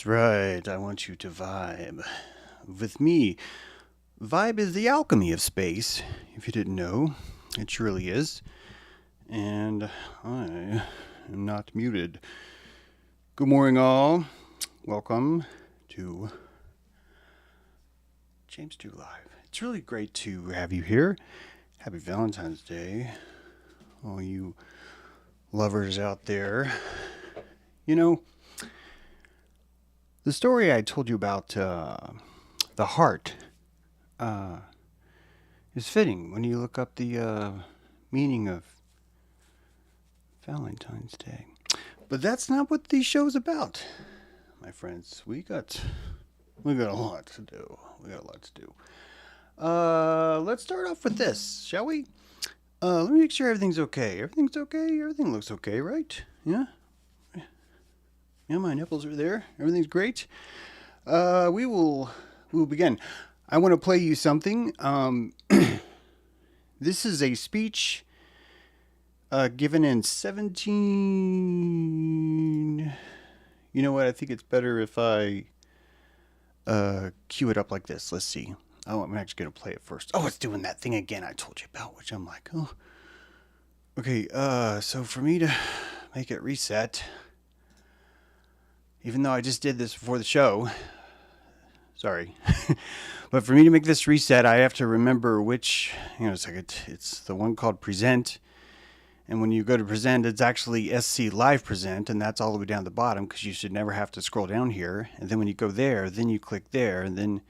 That's right, I want you to vibe with me. Vibe is the alchemy of space, if you didn't know. It surely is. And I am not muted. Good morning, all. Welcome to James 2 Live. It's really great to have you here. Happy Valentine's Day, all you lovers out there. You know, the story I told you about the heart is fitting when you look up the meaning of Valentine's Day. But that's not what the show's about, my friends. We got a lot to do. Let's start off with this, shall we? Let me make sure everything's okay. Everything's okay? Everything looks okay, right? Yeah? Yeah, my nipples are there. Everything's great. We will begin. I want to play you something. This is a speech given in 17... You know what? I think it's better if I cue it up like this. Let's see. Oh, I'm actually going to play it first. Oh, it's doing that thing again I told you about, which I'm like, oh. Okay, so for me to make it reset, even though I just did this before the show. Sorry. But for me to make this reset, I have to remember which, it's the one called present. And when you go to present, it's actually SC Live Present, and that's all the way down the bottom because you should never have to scroll down here. And then when you go there, then you click there, and then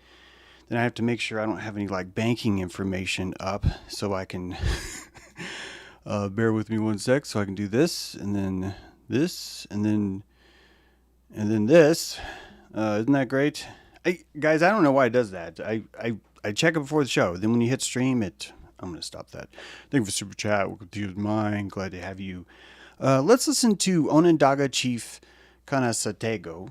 I have to make sure I don't have any like banking information up, so I can bear with me one sec, so I can do this, and then this, and then this. Isn't that great? Guys, I don't know why it does that. I check it before the show. Then when you hit stream, I'm going to stop that. Thank you for Super Chat. Welcome to your mind. Glad to have you. Let's listen to Onondaga Chief Canassatego,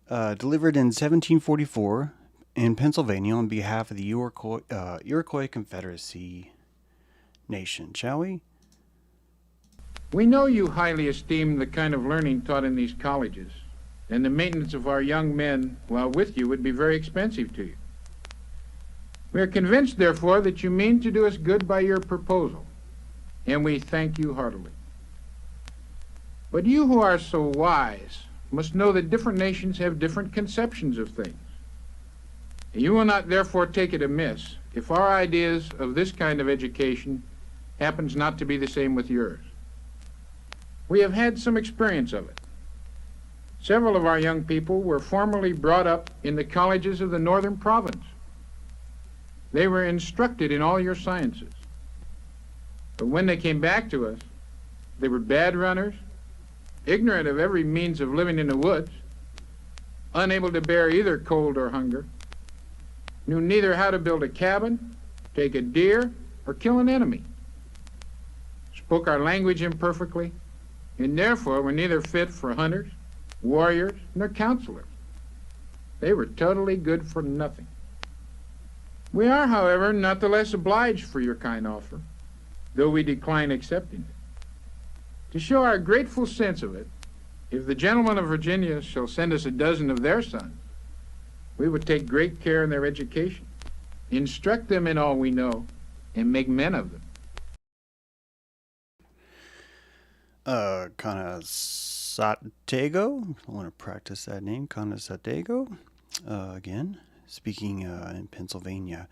delivered in 1744 in Pennsylvania on behalf of the Iroquois Confederacy nation. Shall we? We know you highly esteem the kind of learning taught in these colleges, and the maintenance of our young men while with you would be very expensive to you. We are convinced, therefore, that you mean to do us good by your proposal, and we thank you heartily. But you who are so wise must know that different nations have different conceptions of things. And you will not therefore take it amiss if our ideas of this kind of education happens not to be the same with yours. We have had some experience of it. Several of our young people were formerly brought up in the colleges of the northern province. They were instructed in all your sciences. But when they came back to us, they were bad runners, ignorant of every means of living in the woods, unable to bear either cold or hunger, knew neither how to build a cabin, take a deer, or kill an enemy, spoke our language imperfectly, and therefore were neither fit for hunters, warriors, nor counselors. They were totally good for nothing. We are, however, not the less obliged for your kind offer, though we decline accepting it. To show our grateful sense of it, if the gentlemen of Virginia shall send us a dozen of their sons, we would take great care in their education, instruct them in all we know, and make men of them. Canassatego. I want to practice that name. Canassatego. Again, speaking in Pennsylvania.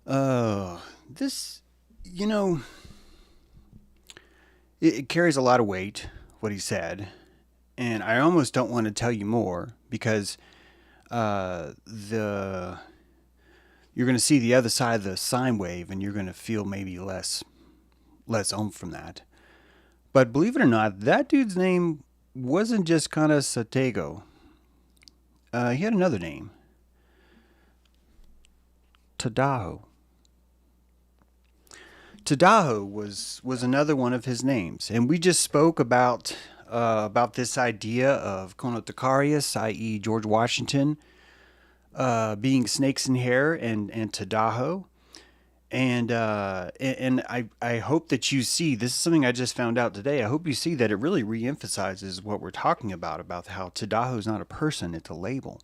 This, it carries a lot of weight, what he said. And I almost don't want to tell you more because you're going to see the other side of the sine wave and you're going to feel maybe less oomph from that. But believe it or not, that dude's name wasn't just Canassatego. He had another name. Tadaho. Tadaho was another one of his names. And we just spoke about this idea of Conotacarius, i.e. George Washington, being snakes in hair, and Tadaho. And I hope that you see, this is something I just found out today. I hope you see that it really reemphasizes what we're talking about how Tadaho is not a person, it's a label.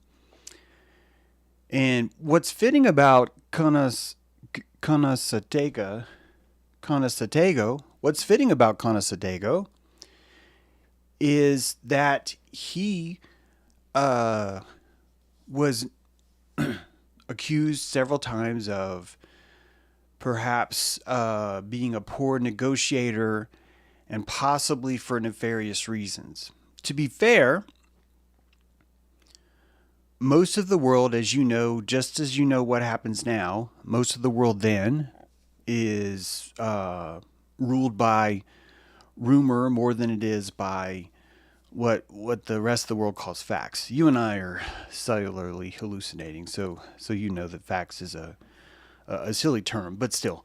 And what's fitting about Canassatego, what's fitting about Canassatego is that he was accused several times of perhaps being a poor negotiator and possibly for nefarious reasons. To be fair, most of the world, as you know, just as you know what happens now, most of the world then is ruled by rumor more than it is by what the rest of the world calls facts. You and I are cellularly hallucinating, so you know that facts is a silly term, but still,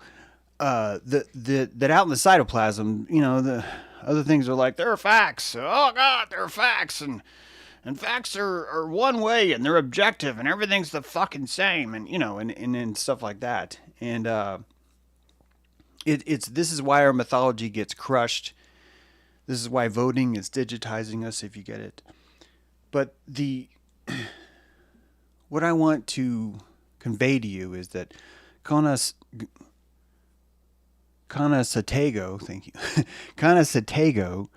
that out in the cytoplasm, the other things are like, there are facts. Oh God, there are facts, and facts are one way, and they're objective, and everything's the fucking same, and and stuff like that. And this is why our mythology gets crushed. This is why voting is digitizing us, if you get it. But what I want to convey to you is that Canassatego, thank you. Canassatego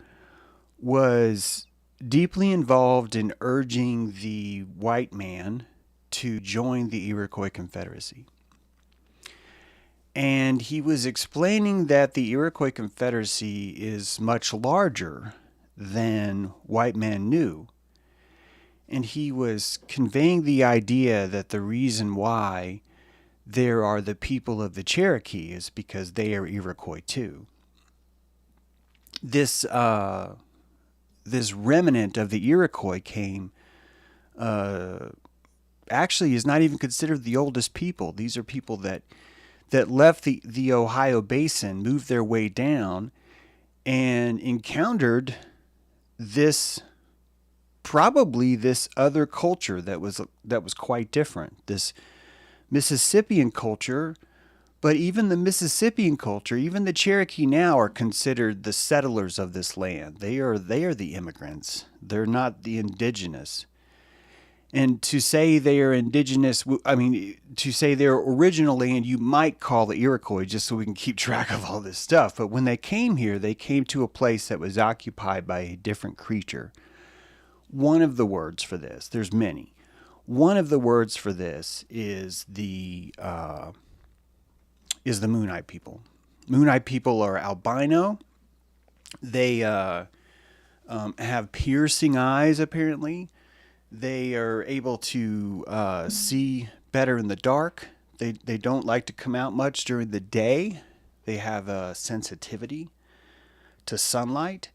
was deeply involved in urging the white man to join the Iroquois Confederacy. And he was explaining that the Iroquois Confederacy is much larger than white men knew. And he was conveying the idea that the reason why there are the people of the Cherokee is because they are Iroquois too. This remnant of the Iroquois came, actually is not even considered the oldest people. These are people that left the Ohio basin, moved their way down, and encountered this other culture that was quite different. This Mississippian culture, but even the Mississippian culture, even the Cherokee now are considered the settlers of this land. They are the immigrants. They're not the indigenous. And to say they are indigenous, to say they're original land, you might call the Iroquois, just so we can keep track of all this stuff. But when they came here, they came to a place that was occupied by a different creature. One of the words for this, there's many. One of the words for this is the Moonite people. Moonite people are albino. They have piercing eyes, apparently. They are able to see better in the dark. They don't like to come out much during the day. They have a sensitivity to sunlight,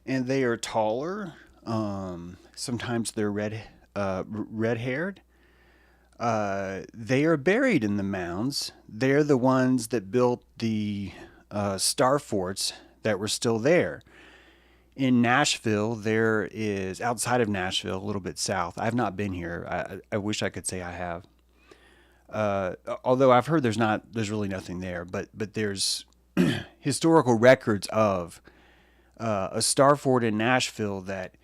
and they are taller. Sometimes they're red-haired. They are buried in the mounds. They're the ones that built the star forts that were still there. In Nashville, there is, outside of Nashville, a little bit south. I've not been here. I wish I could say I have. Although I've heard there's really nothing there. But there's historical records of a star fort in Nashville that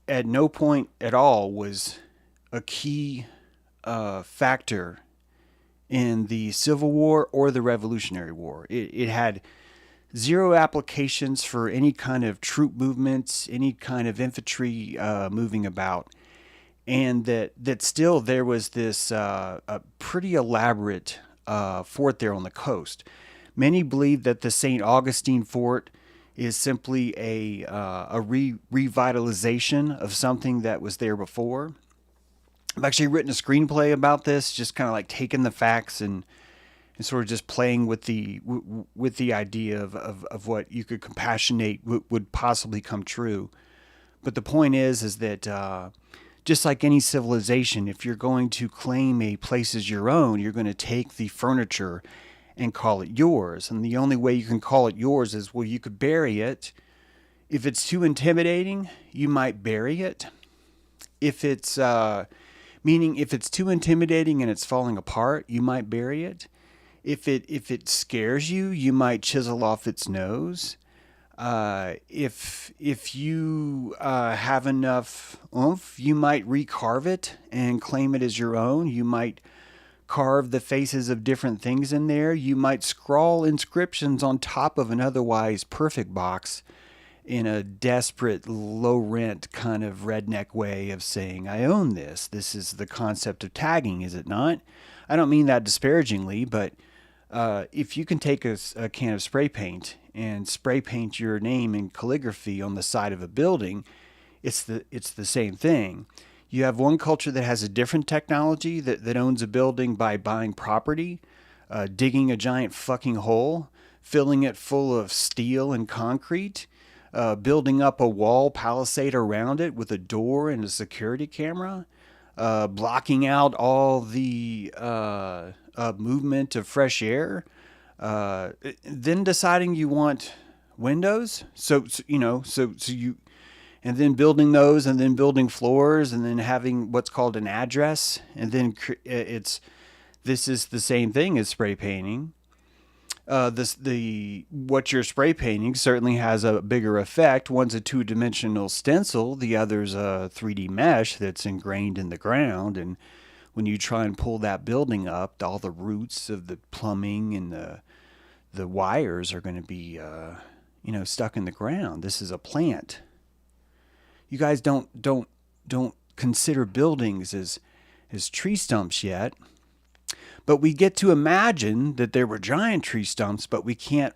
at no point at all was a key factor in the Civil War or the Revolutionary War. It had zero applications for any kind of troop movements, any kind of infantry moving about, and that still there was this a pretty elaborate fort there on the coast. Many believe that the St. Augustine Fort is simply a revitalization of something that was there before. I've actually written a screenplay about this, just kind of like taking the facts and sort of just playing with the idea of what you could compassionate would possibly come true. But the point is that just like any civilization, if you're going to claim a place as your own, you're going to take the furniture and call it yours. And the only way you can call it yours is, well, you could bury it. If it's too intimidating, you might bury it. If it's too intimidating and it's falling apart, you might bury it. If it scares you, you might chisel off its nose. If you have enough oomph, you might recarve it and claim it as your own. You might carve the faces of different things in there. You might scrawl inscriptions on top of an otherwise perfect box in a desperate, low-rent kind of redneck way of saying, I own this. This is the concept of tagging, is it not? I don't mean that disparagingly, but if you can take a can of spray paint and spray paint your name in calligraphy on the side of a building, it's the same thing. You have one culture that has a different technology that owns a building by buying property, digging a giant fucking hole, filling it full of steel and concrete, building up a wall palisade around it with a door and a security camera, blocking out all the movement of fresh air, then deciding you want windows. So you, and then building those, and then building floors, and then having what's called an address, and then this is the same thing as spray painting. What you're spray painting certainly has a bigger effect. One's a two-dimensional stencil, the other's a 3D mesh that's ingrained in the ground, and when you try and pull that building up, all the roots of the plumbing and the wires are going to be stuck in the ground. This is a plant. You guys don't consider buildings as tree stumps yet. But we get to imagine that there were giant tree stumps, but we can't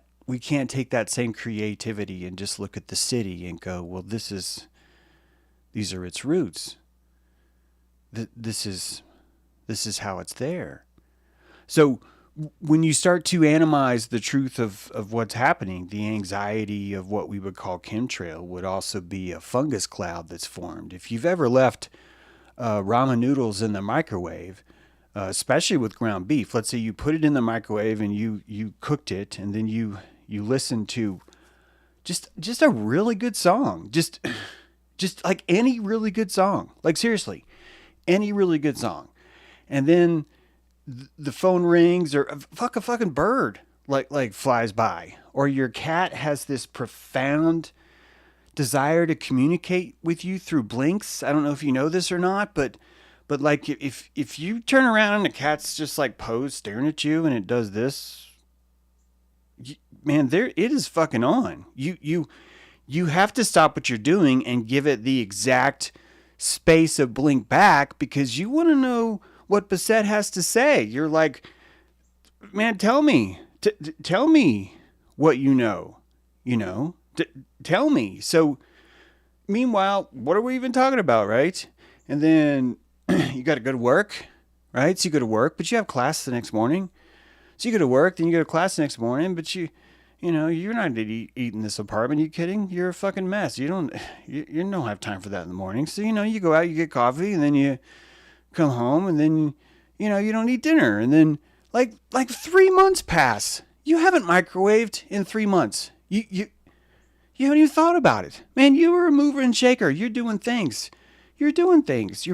take that same creativity and just look at the city and go, well, these are its roots. This is how it's there. So when you start to analyze the truth of what's happening, the anxiety of what we would call chemtrail would also be a fungus cloud that's formed. If you've ever left ramen noodles in the microwave, especially with ground beef, let's say you put it in the microwave and you cooked it, and then you listened to just a really good song, just like any really good song, like seriously, any really good song, and then the phone rings, or a fucking bird like flies by, or your cat has this profound desire to communicate with you through blinks. I don't know if you know this or not, but like if you turn around and the cat's just like posed staring at you and it does this, man, there it is fucking on. You have to stop what you're doing and give it the exact space of blink back, because you want to know what Bassett has to say. You're like, man, tell me what you know, tell me. So meanwhile, what are we even talking about, right? And then you got to go to work, right? So you go to work, but you have class the next morning. So you go to work, then you go to class the next morning, but you're not eating this apartment. Are you kidding? You're a fucking mess. You don't have time for that in the morning. So, you go out, you get coffee, and then you come home, and then, you don't eat dinner. And then like 3 months pass. You haven't microwaved in 3 months. You haven't even thought about it. Man, you were a mover and shaker. You're doing things. You're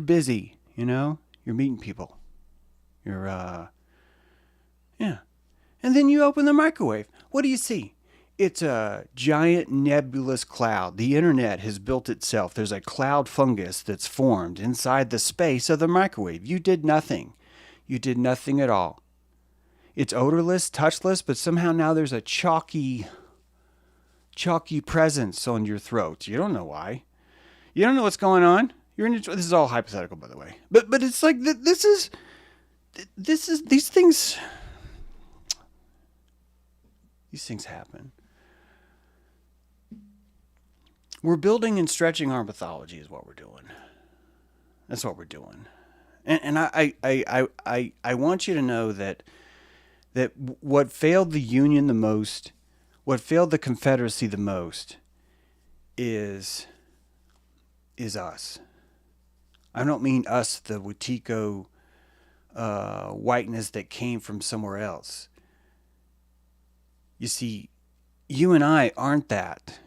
busy, You're meeting people. You're, yeah. And then you open the microwave. What do you see? It's a giant nebulous cloud. The internet has built itself. There's a cloud fungus that's formed inside the space of the microwave. You did nothing. You did nothing at all. It's odorless, touchless, but somehow now there's a chalky presence on your throat. You don't know why. You don't know what's going on. This is all hypothetical, by the way. But it's like this is these things. These things happen. We're building and stretching our mythology is what we're doing. That's what we're doing. And I want you to know that what failed the Union the most, what failed the Confederacy the most, is us. I don't mean us, the Wetiko whiteness that came from somewhere else. You see, you and I aren't that.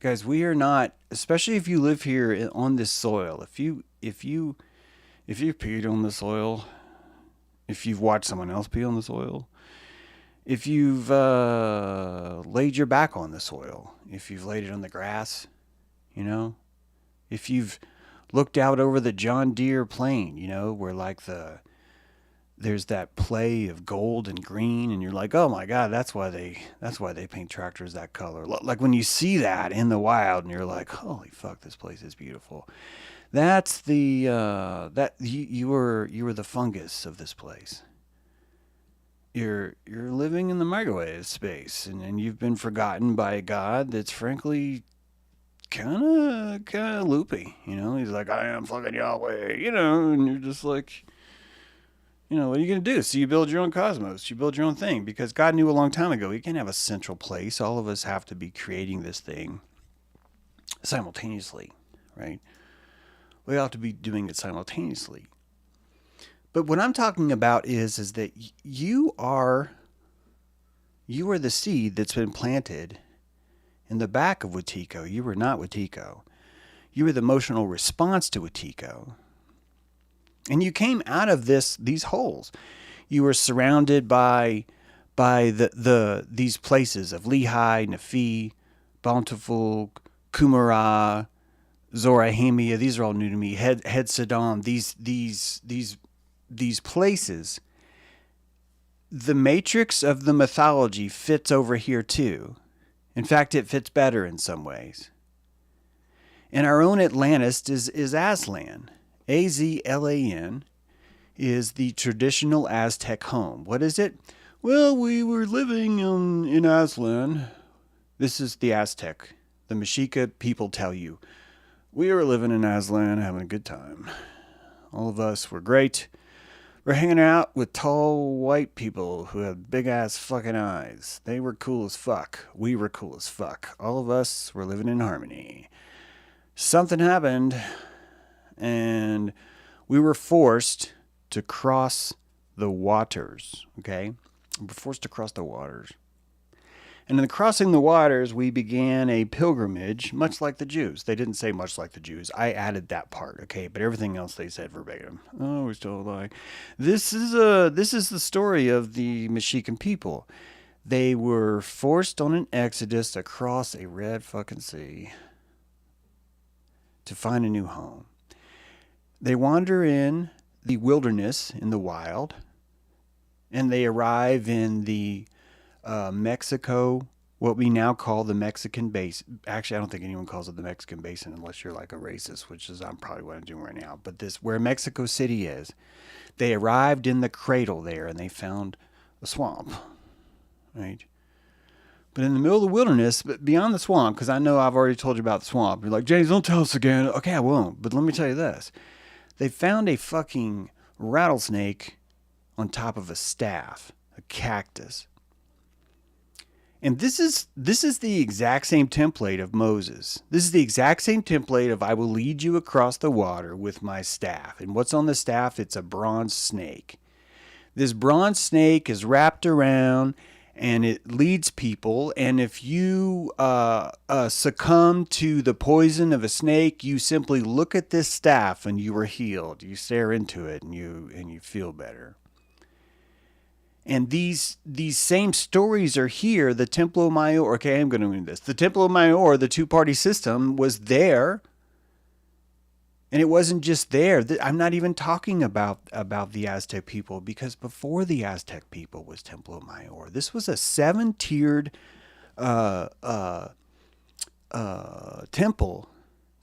Guys, we are not, especially if you live here on this soil. If you peed on the soil, if you've watched someone else pee on the soil, if you've laid your back on the soil, if you've laid it on the grass, if you've looked out over the John Deere plain, where like there's that play of gold and green, and you're like, oh my God, that's why they paint tractors that color. Like when you see that in the wild, and you're like, holy fuck, this place is beautiful. That's the that you were the fungus of this place. You're living in the microwave space, and you've been forgotten by a God that's frankly kind of loopy. He's like, I am fucking Yahweh, and you're just like, what are you going to do? So you build your own cosmos. You build your own thing, because God knew a long time ago he can't have a central place. All of us have to be creating this thing simultaneously, right? We have to be doing it simultaneously. But what I'm talking about is that you are the seed that's been planted in the back of Wetiko. You were not Wetiko. You were the emotional response to Wetiko. And you came out of these holes. You were surrounded by these places of Lehi, Nephi, Bountiful, Qumran, Zorahemia. These are all new to me. Head Saddam. These places. The matrix of the mythology fits over here too. In fact, it fits better in some ways. And our own Atlantis is Aztlan. Azlan is the traditional Aztec home. What is it? Well, we were living in Aztlan. This is the Aztec. The Mexica people tell you. We were living in Aztlan, having a good time. All of us were great. We're hanging out with tall white people who had big ass fucking eyes. They were cool as fuck. We were cool as fuck. All of us were living in harmony. Something happened, and we were forced to cross the waters, okay? We were forced to cross the waters. And in crossing the waters, we began a pilgrimage, much like the Jews. They didn't say much like the Jews. I added that part, okay? But everything else they said verbatim. Oh, we still lie. This is the story of the Mexican people. They were forced on an exodus across a red fucking sea to find a new home. They wander in the wilderness, in the wild, and they arrive in the Mexico, what we now call the Mexican basin. Actually, I don't think anyone calls it the Mexican basin unless you're like a racist, which is probably what I'm doing right now. But this, where Mexico City is, they arrived in the cradle there and they found a swamp, right? But in the middle of the wilderness, but beyond the swamp, because I know I've already told you about the swamp. You're like, James, don't tell us again. Okay, I won't. But let me tell you this. They found a fucking rattlesnake on top of a staff, a cactus. And this is the exact same template of Moses. This is the exact same template of I will lead you across the water with my staff. And what's on the staff? It's a bronze snake. This bronze snake is wrapped around and it leads people. And if you succumb to the poison of a snake, you simply look at this staff and you are healed. You stare into it and you feel better. And these same stories are here. The Templo Mayor, okay, I'm going to read this. The Templo Mayor, the two-party system, was there. And it wasn't just there. I'm not even talking about the Aztec people, because before the Aztec people was Templo Mayor. This was a 7-tiered temple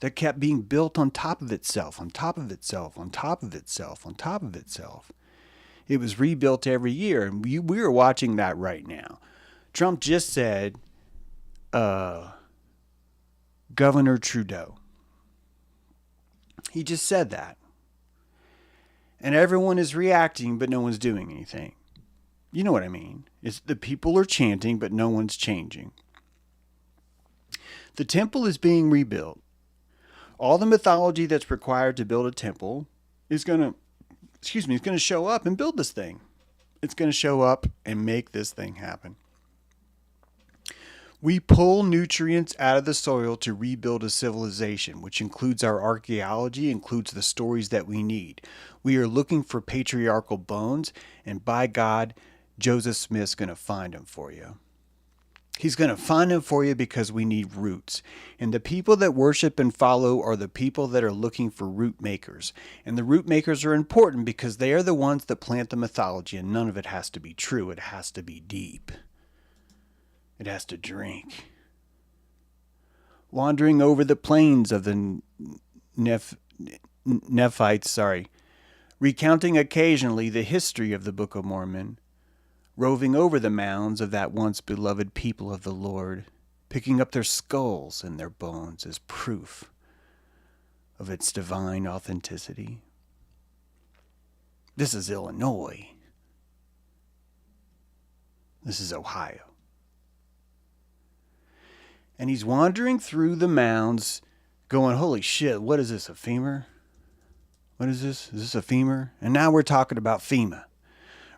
that kept being built on top of itself, on top of itself, on top of itself, on top of itself. It was rebuilt every year, and we are watching that right now. Trump just said, Governor Trudeau. He just said that. And everyone is reacting, but no one's doing anything. You know what I mean? It's the people are chanting, but no one's changing. The temple is being rebuilt. All the mythology that's required to build a temple is going to show up and build this thing. It's going to show up and make this thing happen. We pull nutrients out of the soil to rebuild a civilization, which includes our archaeology, includes the stories that we need. We are looking for patriarchal bones, and by God, Joseph Smith's going to find them for you. He's going to find them for you because we need roots. And the people that worship and follow are the people that are looking for root makers. And the root makers are important because they are the ones that plant the mythology, and none of it has to be true. It has to be deep. It has to drink. Wandering over the plains of the Nephites, recounting occasionally the history of the Book of Mormon, roving over the mounds of that once beloved people of the Lord, picking up their skulls and their bones as proof of its divine authenticity. This is Illinois. This is Ohio. And he's wandering through the mounds going, holy shit, what is this, a femur? What is this? Is this a femur? And now we're talking about FEMA.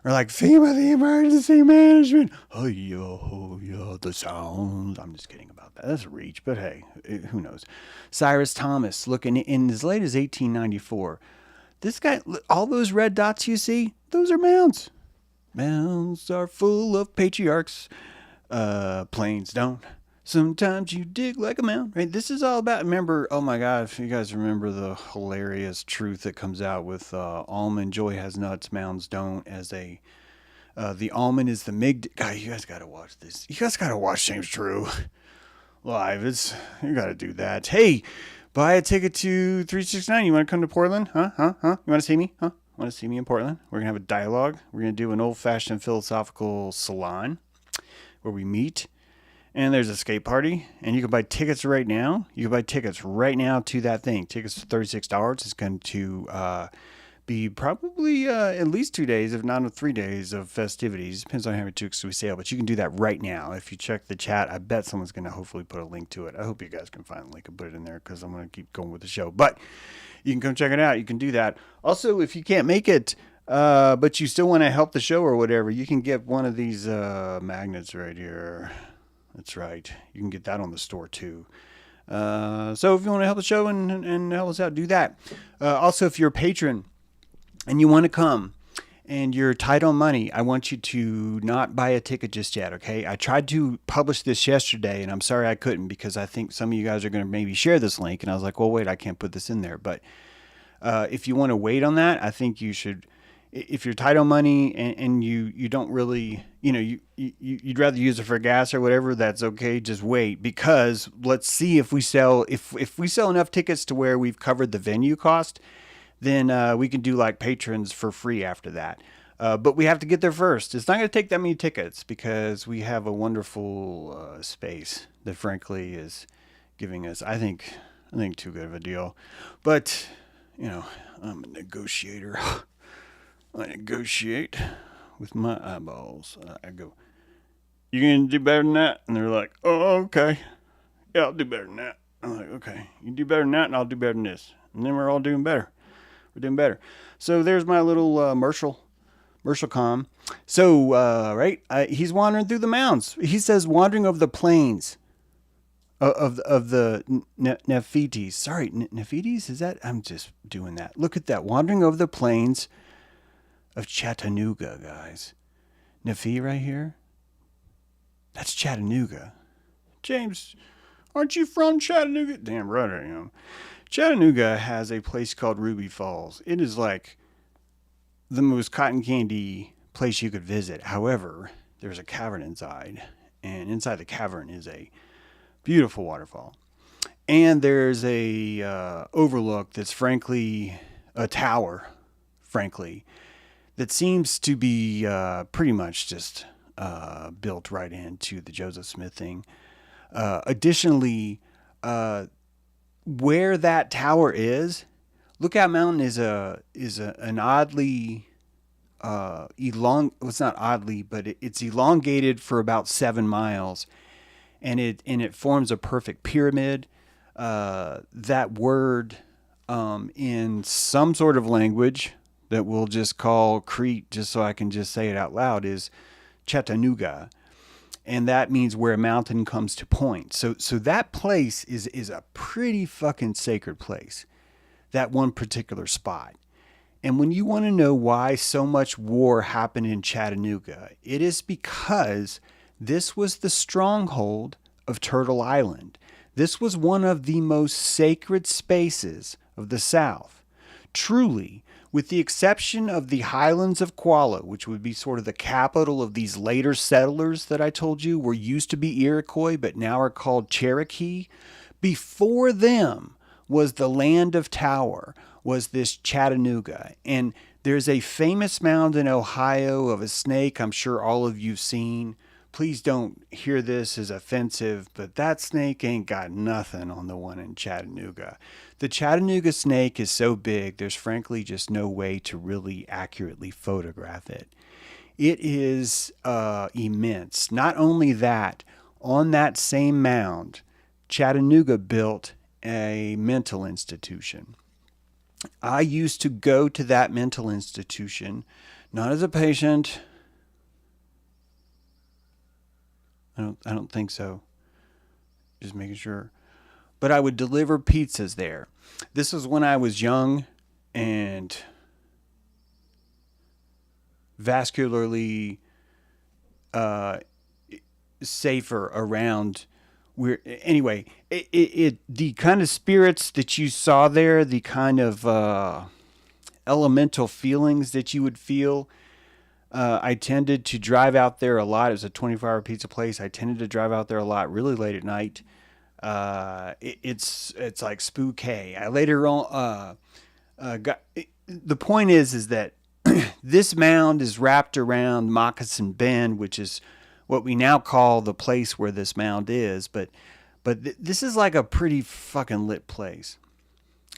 Or like, FEMA, the emergency management. Oh, yeah, the sound. I'm just kidding about that. That's a reach, but hey, who knows? Cyrus Thomas, looking in as late as 1894. This guy, all those red dots you see, those are mounds. Mounds are full of patriarchs. Plains don't. Sometimes you dig like a mound, right? This is all about, remember, oh my God, if you guys remember the hilarious truth that comes out with almond, joy has nuts, mounds don't, as the almond is the mig. God, you guys got to watch this. You guys got to watch James True live. You got to do that. Hey, Buy a ticket to 369. You want to come to Portland? Huh? You want to see me? Want to see me in Portland? We're going to have a dialogue. We're going to do an old-fashioned philosophical salon where we meet. And there's a skate party. And you can buy tickets right now. You can buy tickets right now to that thing. Tickets for $36. It's going to be probably at least 2 days, if not 3 days of festivities. Depends on how many tickets we sell, but you can do that right now. If you check the chat, I bet someone's going to hopefully put a link to it. I hope you guys can find a link and put it in there because I'm going to keep going with the show. But you can come check it out. You can do that. Also, if you can't make it, but you still want to help the show or whatever, you can get one of these magnets right here. That's right. You can get that on the store too. So if you want to help the show and help us out, do that. Also, if you're a patron, and you want to come and you're tight on money, I want you to not buy a ticket just yet, okay? I tried to publish this yesterday, and I'm sorry I couldn't because I think some of you guys are going to maybe share this link. And I was like, well, wait, I can't put this in there. But if you want to wait on that, I think you should. If you're tight on money and you don't really, you'd rather use it for gas or whatever, that's okay. Just wait, because let's see if we sell enough tickets to where we've covered the venue cost. Then we can do like patrons for free after that. But we have to get there first. It's not going to take that many tickets because we have a wonderful space that frankly is giving us, I think too good of a deal. But, I'm a negotiator. I negotiate with my eyeballs. I go, you going to do better than that? And they're like, oh, okay. Yeah, I'll do better than that. I'm like, okay, you do better than that and I'll do better than this. And then we're all doing better. We're doing better. So there's my little Mercial com. So, right, he's wandering through the mounds. He says wandering over the plains of the Nephites. Sorry, Nephites? Is that? I'm just doing that. Look at that. Wandering over the plains of Chattanooga, guys. Nephi right here. That's Chattanooga. James, aren't you from Chattanooga? Damn right I am. Chattanooga has a place called Ruby Falls. It is like the most cotton candy place you could visit. However, there's a cavern inside, and inside the cavern is a beautiful waterfall. And there's a overlook that's frankly a tower, frankly, that seems to be pretty much just built right into the Joseph Smith thing. Additionally, where that tower is, Lookout Mountain is an oddly it's not oddly, but it's elongated for about 7 miles, and it forms a perfect pyramid. That word in some sort of language that we'll just call Crete, just so I can just say it out loud, is Chattanooga. And that means where a mountain comes to point. So that place is a pretty fucking sacred place, that one particular spot. And when you want to know why so much war happened in Chattanooga, it is because this was the stronghold of Turtle Island. This was one of the most sacred spaces of the South. Truly, with the exception of the Highlands of Qualla, which would be sort of the capital of these later settlers that I told you were used to be Iroquois but now are called Cherokee, before them was the land of Tower, was this Chattanooga. And there's a famous mound in Ohio of a snake I'm sure all of you've seen. Please don't hear this as offensive, but that snake ain't got nothing on the one in Chattanooga. The Chattanooga snake is so big, there's frankly just no way to really accurately photograph it. It is immense. Not only that, on that same mound, Chattanooga built a mental institution. I used to go to that mental institution, not as a patient. I don't think so. Just making sure. But I would deliver pizzas there. This was when I was young and vascularly safer around. Anyway, the kind of spirits that you saw there, the kind of elemental feelings that you would feel. I tended to drive out there a lot. It was a 24-hour pizza place. I tended to drive out there a lot, really late at night. It's like spooky. I later on the point is that this mound is wrapped around Moccasin Bend, which is what we now call the place where this mound is. But this is like a pretty fucking lit place.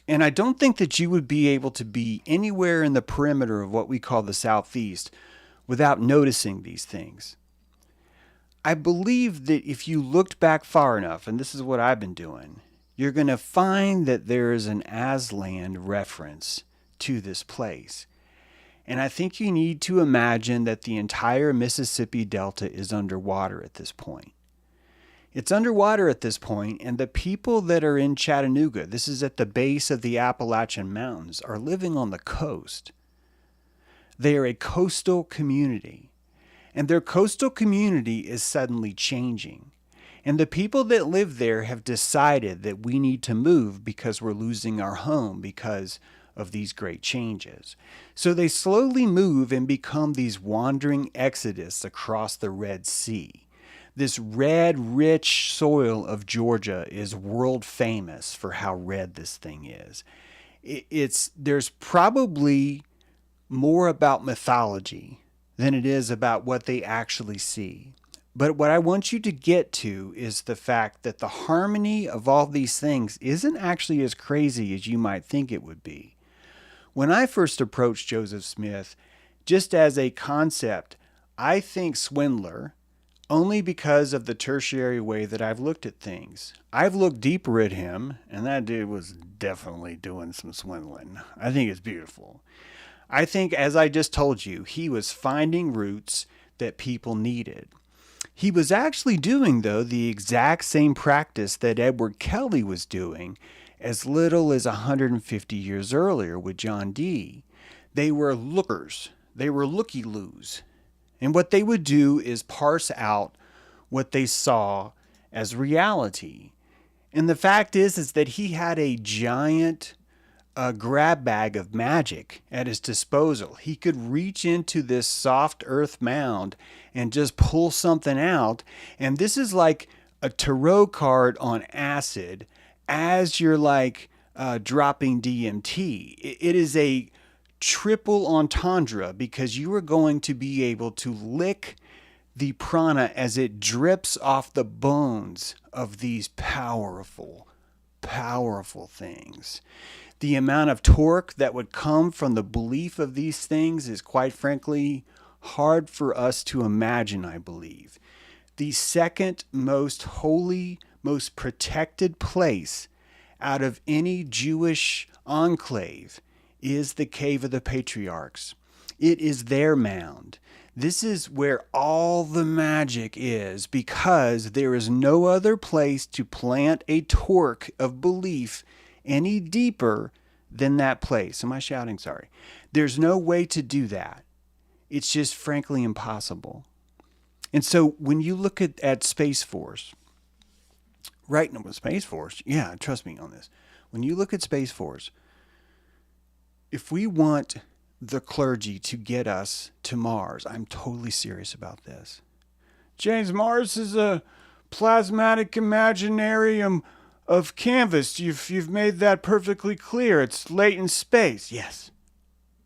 And I don't think that you would be able to be anywhere in the perimeter of what we call the Southeast without noticing these things. I believe that if you looked back far enough, and this is what I've been doing, you're going to find that there is an Aztlan reference to this place. And I think you need to imagine that the entire Mississippi Delta is underwater at this point. It's underwater at this point, and the people that are in Chattanooga, this is at the base of the Appalachian Mountains, are living on the coast. They are a coastal community, and their coastal community is suddenly changing. And the people that live there have decided that we need to move because we're losing our home because of these great changes. So they slowly move and become these wandering exodus across the Red Sea. This red, rich soil of Georgia is world famous for how red this thing is. There's probably more about mythology than it is about what they actually see. But what I want you to get to is the fact that the harmony of all these things isn't actually as crazy as you might think it would be. When I first approached Joseph Smith, just as a concept, I think swindler, only because of the tertiary way that I've looked at things. I've looked deeper at him, and that dude was definitely doing some swindling. I think it's beautiful. I think, as I just told you, he was finding roots that people needed. He was actually doing, though, the exact same practice that Edward Kelly was doing as little as 150 years earlier with John Dee. They were lookers. They were looky-loos. And what they would do is parse out what they saw as reality. And the fact is that he had a giant grab bag of magic at his disposal. He could reach into this soft earth mound and just pull something out. And this is like a tarot card on acid as you're like dropping DMT. It is a triple entendre because you are going to be able to lick the prana as it drips off the bones of these powerful, powerful things. The amount of torque that would come from the belief of these things is, quite frankly, hard for us to imagine, I believe. The second most holy, most protected place out of any Jewish enclave is the Cave of the Patriarchs. It is their mound. This is where all the magic is because there is no other place to plant a torque of belief any deeper than that place. Am I shouting? Sorry. There's no way to do that. It's just frankly impossible. And so when you look at Space Force, right now with Space Force, yeah, trust me on this. When you look at Space Force, if we want the clergy to get us to Mars, I'm totally serious about this. James, Mars is a plasmatic imaginarium of canvas. You've made that perfectly clear. It's latent space. Yes.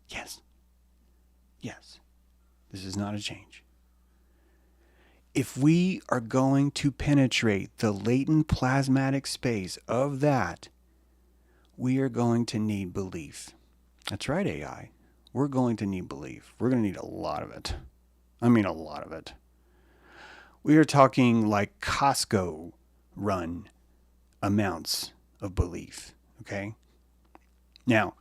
Yes. Yes. This is not a change. If we are going to penetrate the latent plasmatic space of that, we are going to need belief. That's right, AI. We're going to need belief. We're going to need a lot of it. I mean, a lot of it. We are talking like Costco run amounts of belief. Okay? Now,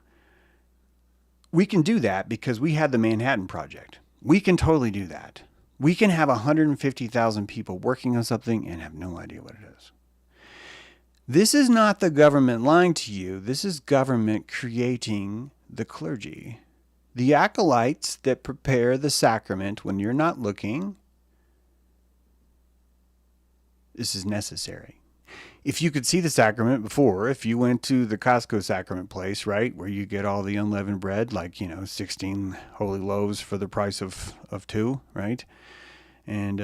we can do that because we had the Manhattan Project. We can totally do that. We can have 150,000 people working on something and have no idea what it is. This is not the government lying to you. This is government creating the clergy. The acolytes that prepare the sacrament when you're not looking. This is necessary. If you could see the sacrament before, if you went to the Costco sacrament place, right, where you get all the unleavened bread, like, 16 holy loaves for the price of 2, right? And,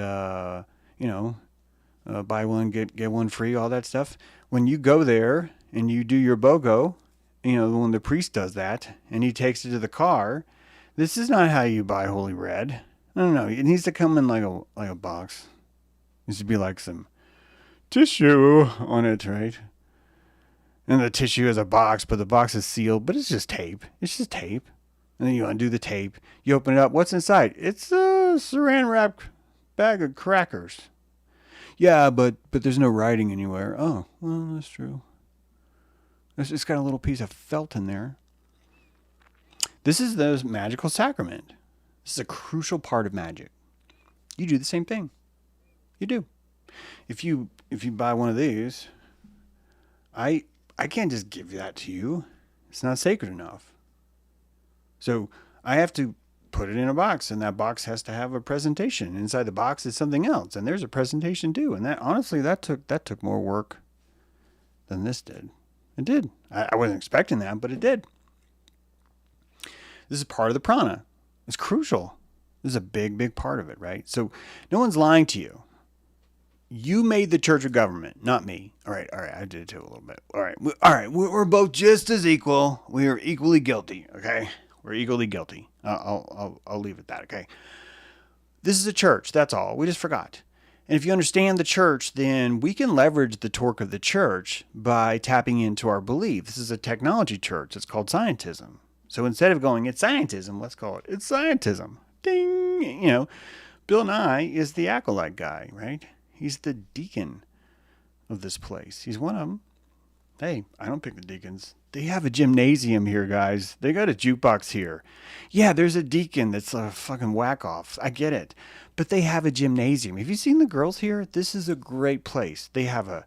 buy one, get one free, all that stuff. When you go there and you do your BOGO, when the priest does that and he takes it to the car, this is not how you buy holy bread. No. It needs to come in like a box. It needs to be like some tissue on it, right? And the tissue is a box, but the box is sealed, but it's just tape. It's just tape. And then you undo the tape. You open it up. What's inside? It's a saran wrap bag of crackers. Yeah, but there's no writing anywhere. Oh, well, that's true. It's got a little piece of felt in there. This is the magical sacrament. This is a crucial part of magic. You do the same thing. You do. If you buy one of these, I can't just give that to you. It's not sacred enough. So I have to put it in a box, and that box has to have a presentation. Inside the box is something else, and there's a presentation too. And that honestly, that took more work than this did. It did. I wasn't expecting that, but it did. This is part of the prana. It's crucial. This is a big, big part of it, right? So no one's lying to you. You made the church a government, not me. All right. I did it too a little bit. All right. We're both just as equal. We are equally guilty. Okay. We're equally guilty. I'll leave it at that. Okay. This is a church. That's all. We just forgot. And if you understand the church, then we can leverage the torque of the church by tapping into our belief. This is a technology church. It's called scientism. So instead of going, it's scientism, let's call it, it's scientism. Ding. Bill Nye is the acolyte guy, right? He's the deacon of this place. He's one of them. Hey, I don't pick the deacons. They have a gymnasium here, guys. They got a jukebox here. Yeah, there's a deacon that's a fucking whack-off. I get it. But they have a gymnasium. Have you seen the girls here? This is a great place. They have a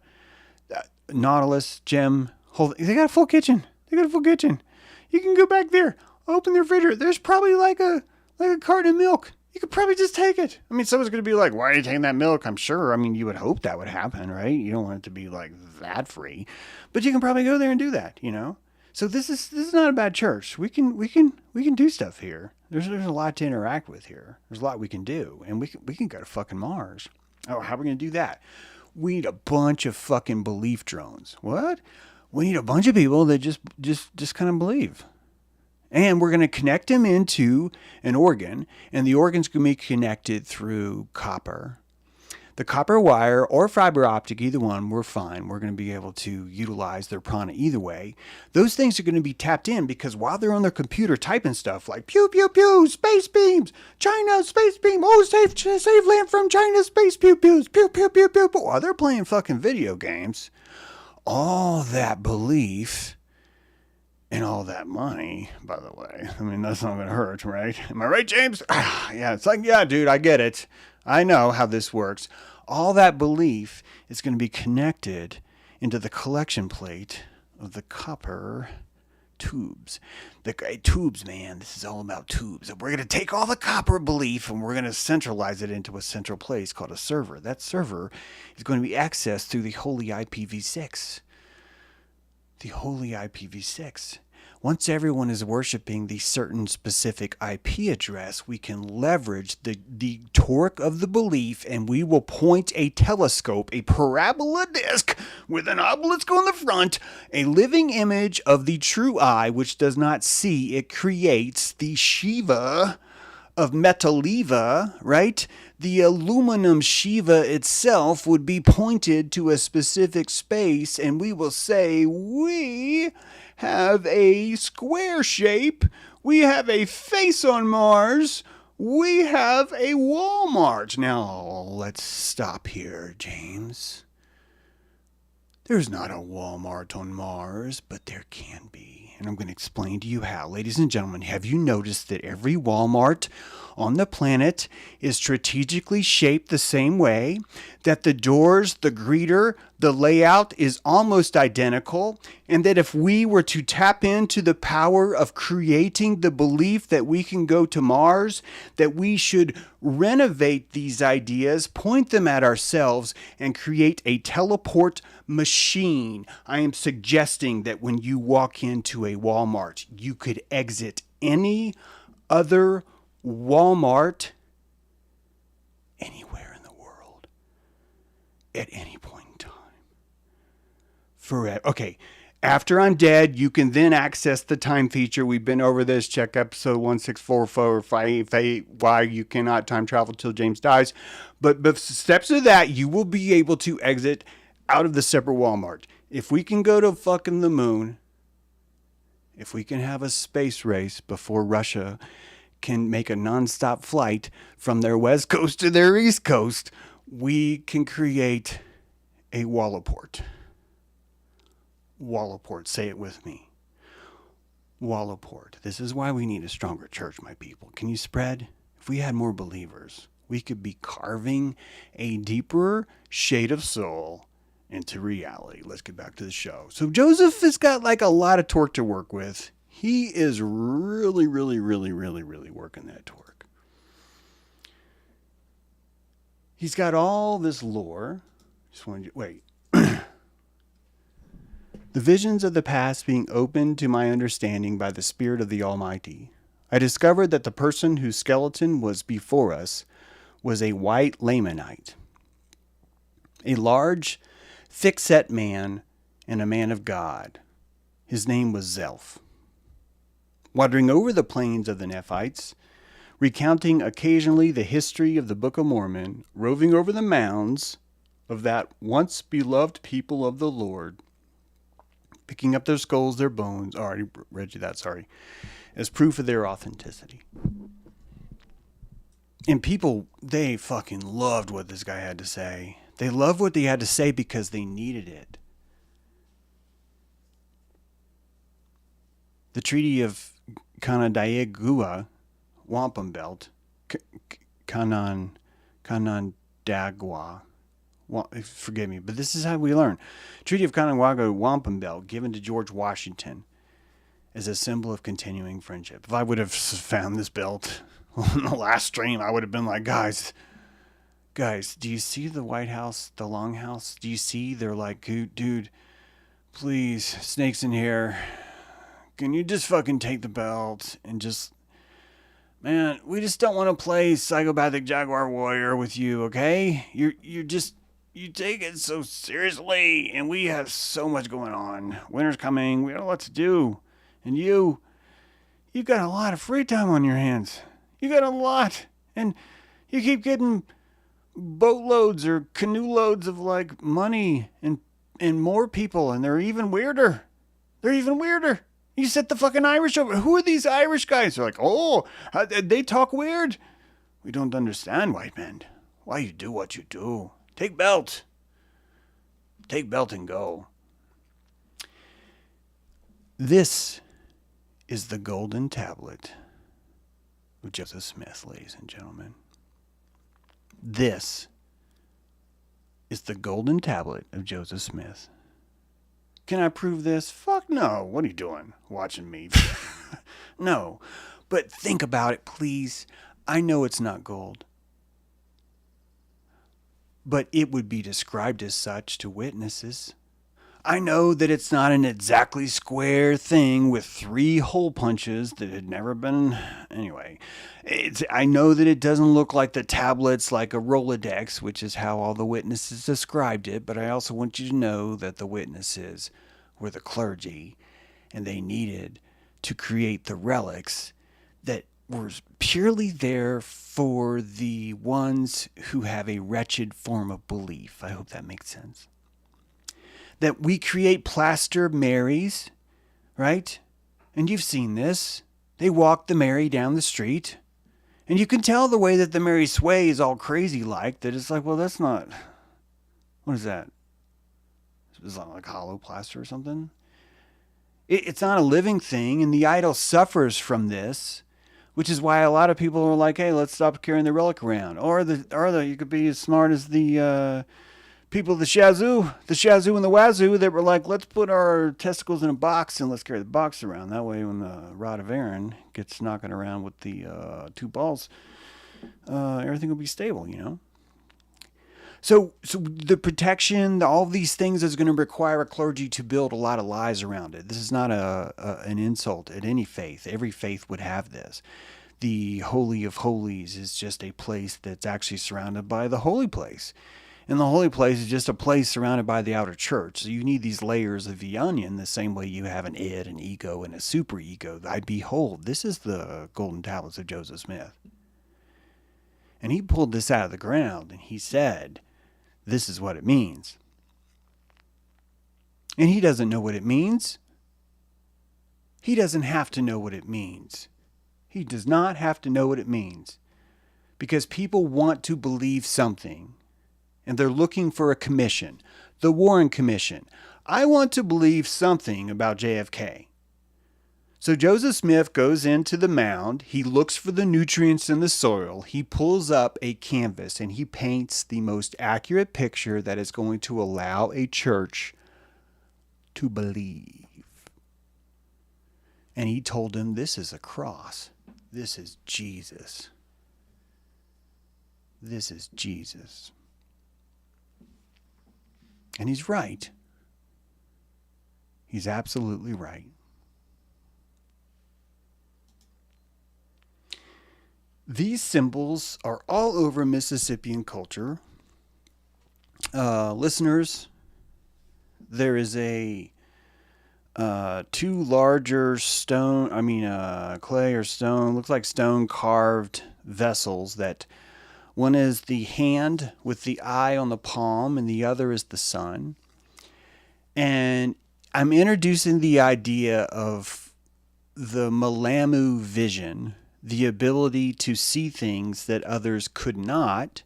Nautilus gym. They got a full kitchen. You can go back there, open the refrigerator. There's probably like a carton of milk. You could probably just take it. I mean, someone's going to be like, why are you taking that milk? I'm sure. I mean, you would hope that would happen, right? You don't want it to be like that free. But you can probably go there and do that, So this is not a bad church. We can do stuff here. There's a lot to interact with here. There's a lot we can do. And we can go to fucking Mars. Oh, how are we going to do that? We need a bunch of fucking belief drones. What? We need a bunch of people that just kind of believe. And we're going to connect them into an organ, and the organ's going to be connected through copper. The copper wire or fiber optic, either one, we're fine. We're going to be able to utilize their prana either way. Those things are going to be tapped in because while they're on their computer typing stuff like pew, pew, pew, space beams, China, space beam, oh, save land from China, space pew, pews, pew, pew, pew, pew. But while they're playing fucking video games, all that belief and all that money, by the way, I mean, that's not going to hurt, right? Am I right, James? Yeah, it's like, yeah, dude, I get it. I know how this works. All that belief is going to be connected into the collection plate of the copper tubes. The tubes, man, this is all about tubes. And we're going to take all the copper belief and we're going to centralize it into a central place called a server. That server is going to be accessed through the holy IPv6. The holy IPv6. Once everyone is worshiping the certain specific IP address, we can leverage the torque of the belief and we will point a telescope, a parabola disc with an obelisk on the front, a living image of the true eye, which does not see. It creates the Shiva of Metaliva, right? The aluminum Shiva itself would be pointed to a specific space, and we will say, we have a square shape, we have a face on Mars, we have a Walmart. Now, let's stop here, James. There's not a Walmart on Mars, but there can be. And I'm going to explain to you how. Ladies and gentlemen, have you noticed that every Walmart on the planet is strategically shaped the same way? That the doors, the greeter, the layout is almost identical? And that if we were to tap into the power of creating the belief that we can go to Mars, that we should renovate these ideas, point them at ourselves, and create a teleport machine. I am suggesting that when you walk into a Walmart, you could exit any other Walmart anywhere in the world. at any point in time. Forever. Okay. After I'm dead, you can then access the time feature. We've been over this. Check episode 1644 why you cannot time travel till James dies. But steps of that, you will be able to exit out of the separate Walmart. If we can go to fucking the moon, if we can have a space race before Russia can make a nonstop flight from their west coast to their east coast, we can create a Wallaport. Wallaport. Say it with me. Wallaport. This is why we need a stronger church, my people. Can you spread? If we had more believers, we could be carving a deeper shade of soul into reality. Let's get back to the show. So Joseph has got like a lot of torque to work with. He is really working that torque. He's got all this lore. Just wanted to wait. The visions of the past being opened to my understanding by the Spirit of the Almighty, I discovered that the person whose skeleton was before us was a white Lamanite, a large, thick-set man and a man of God. His name was Zelph. Wandering over the plains of the Nephites, recounting occasionally the history of the Book of Mormon, roving over the mounds of that once beloved people of the Lord, picking up their skulls, their bones, already read you that, sorry, as proof of their authenticity. And people, they fucking loved what this guy had to say. They loved what he had to say because they needed it. The Treaty of Canassatego, Wampum Belt, Canandaigua, forgive me, but this is how we learn. Treaty of Canassatego, Wampum Belt, given to George Washington as a symbol of continuing friendship. If I would have found this belt on the last stream, I would have been like, guys, do you see the White House, the Longhouse? Do you see? They're like, dude, please, snakes in here. Can you just fucking take the belt and just, man, we just don't want to play psychopathic Jaguar Warrior with you, okay? You take it so seriously, and we have so much going on. Winter's coming, we got a lot to do. And you've got a lot of free time on your hands. You got a lot. And you keep getting boatloads or canoe loads of like money and more people, and they're even weirder. You set the fucking Irish over. Who are these Irish guys? They're like, oh, they talk weird. We don't understand, white men. Why you do what you do. Take belt and go. This is the golden tablet of Joseph Smith, ladies and gentlemen. This is the golden tablet of Joseph Smith. Can I prove this? Fuck no. What are you doing? Watching me? No. But think about it, please. I know it's not gold. But it would be described as such to witnesses. I know that it's not an exactly square thing with 3 hole punches that had never been... Anyway, I know that it doesn't look like the tablets like a Rolodex, which is how all the witnesses described it, but I also want you to know that the witnesses were the clergy, and they needed to create the relics that were purely there for the ones who have a wretched form of belief. I hope that makes sense. That we create plaster Marys, right? And you've seen this. They walk the Mary down the street, and you can tell the way that the Mary sways all crazy like, that it's like, well, that's not... What is that? Is that like hollow plaster or something? It's not a living thing, and the idol suffers from this, which is why a lot of people are like, hey, let's stop carrying the relic around. Or you could be as smart as the people of the Shazoo and the Wazoo that were like, let's put our testicles in a box and let's carry the box around. That way when the rod of Aaron gets knocking around with the 2 balls, everything will be stable, you know? So the protection, all these things is going to require a clergy to build a lot of lies around it. This is not an insult at any faith. Every faith would have this. The Holy of Holies is just a place that's actually surrounded by the holy place. And the holy place is just a place surrounded by the outer church. So you need these layers of the onion the same way you have an id, an ego, and a superego. I behold, this is the golden tablets of Joseph Smith. And he pulled this out of the ground and he said, this is what it means. And he doesn't know what it means. He doesn't have to know what it means. He does not have to know what it means. Because people want to believe something. And they're looking for a commission. The Warren Commission. I want to believe something about JFK. So Joseph Smith goes into the mound. He looks for the nutrients in the soil. He pulls up a canvas and he paints the most accurate picture that is going to allow a church to believe. And he told them, this is a cross. This is Jesus. This is Jesus. And he's right. He's absolutely right. These symbols are all over Mississippian culture. Listeners, there is a two larger clay or stone, looks like stone carved vessels that one is the hand with the eye on the palm and the other is the sun. And I'm introducing the idea of the Malamu vision, the ability to see things that others could not,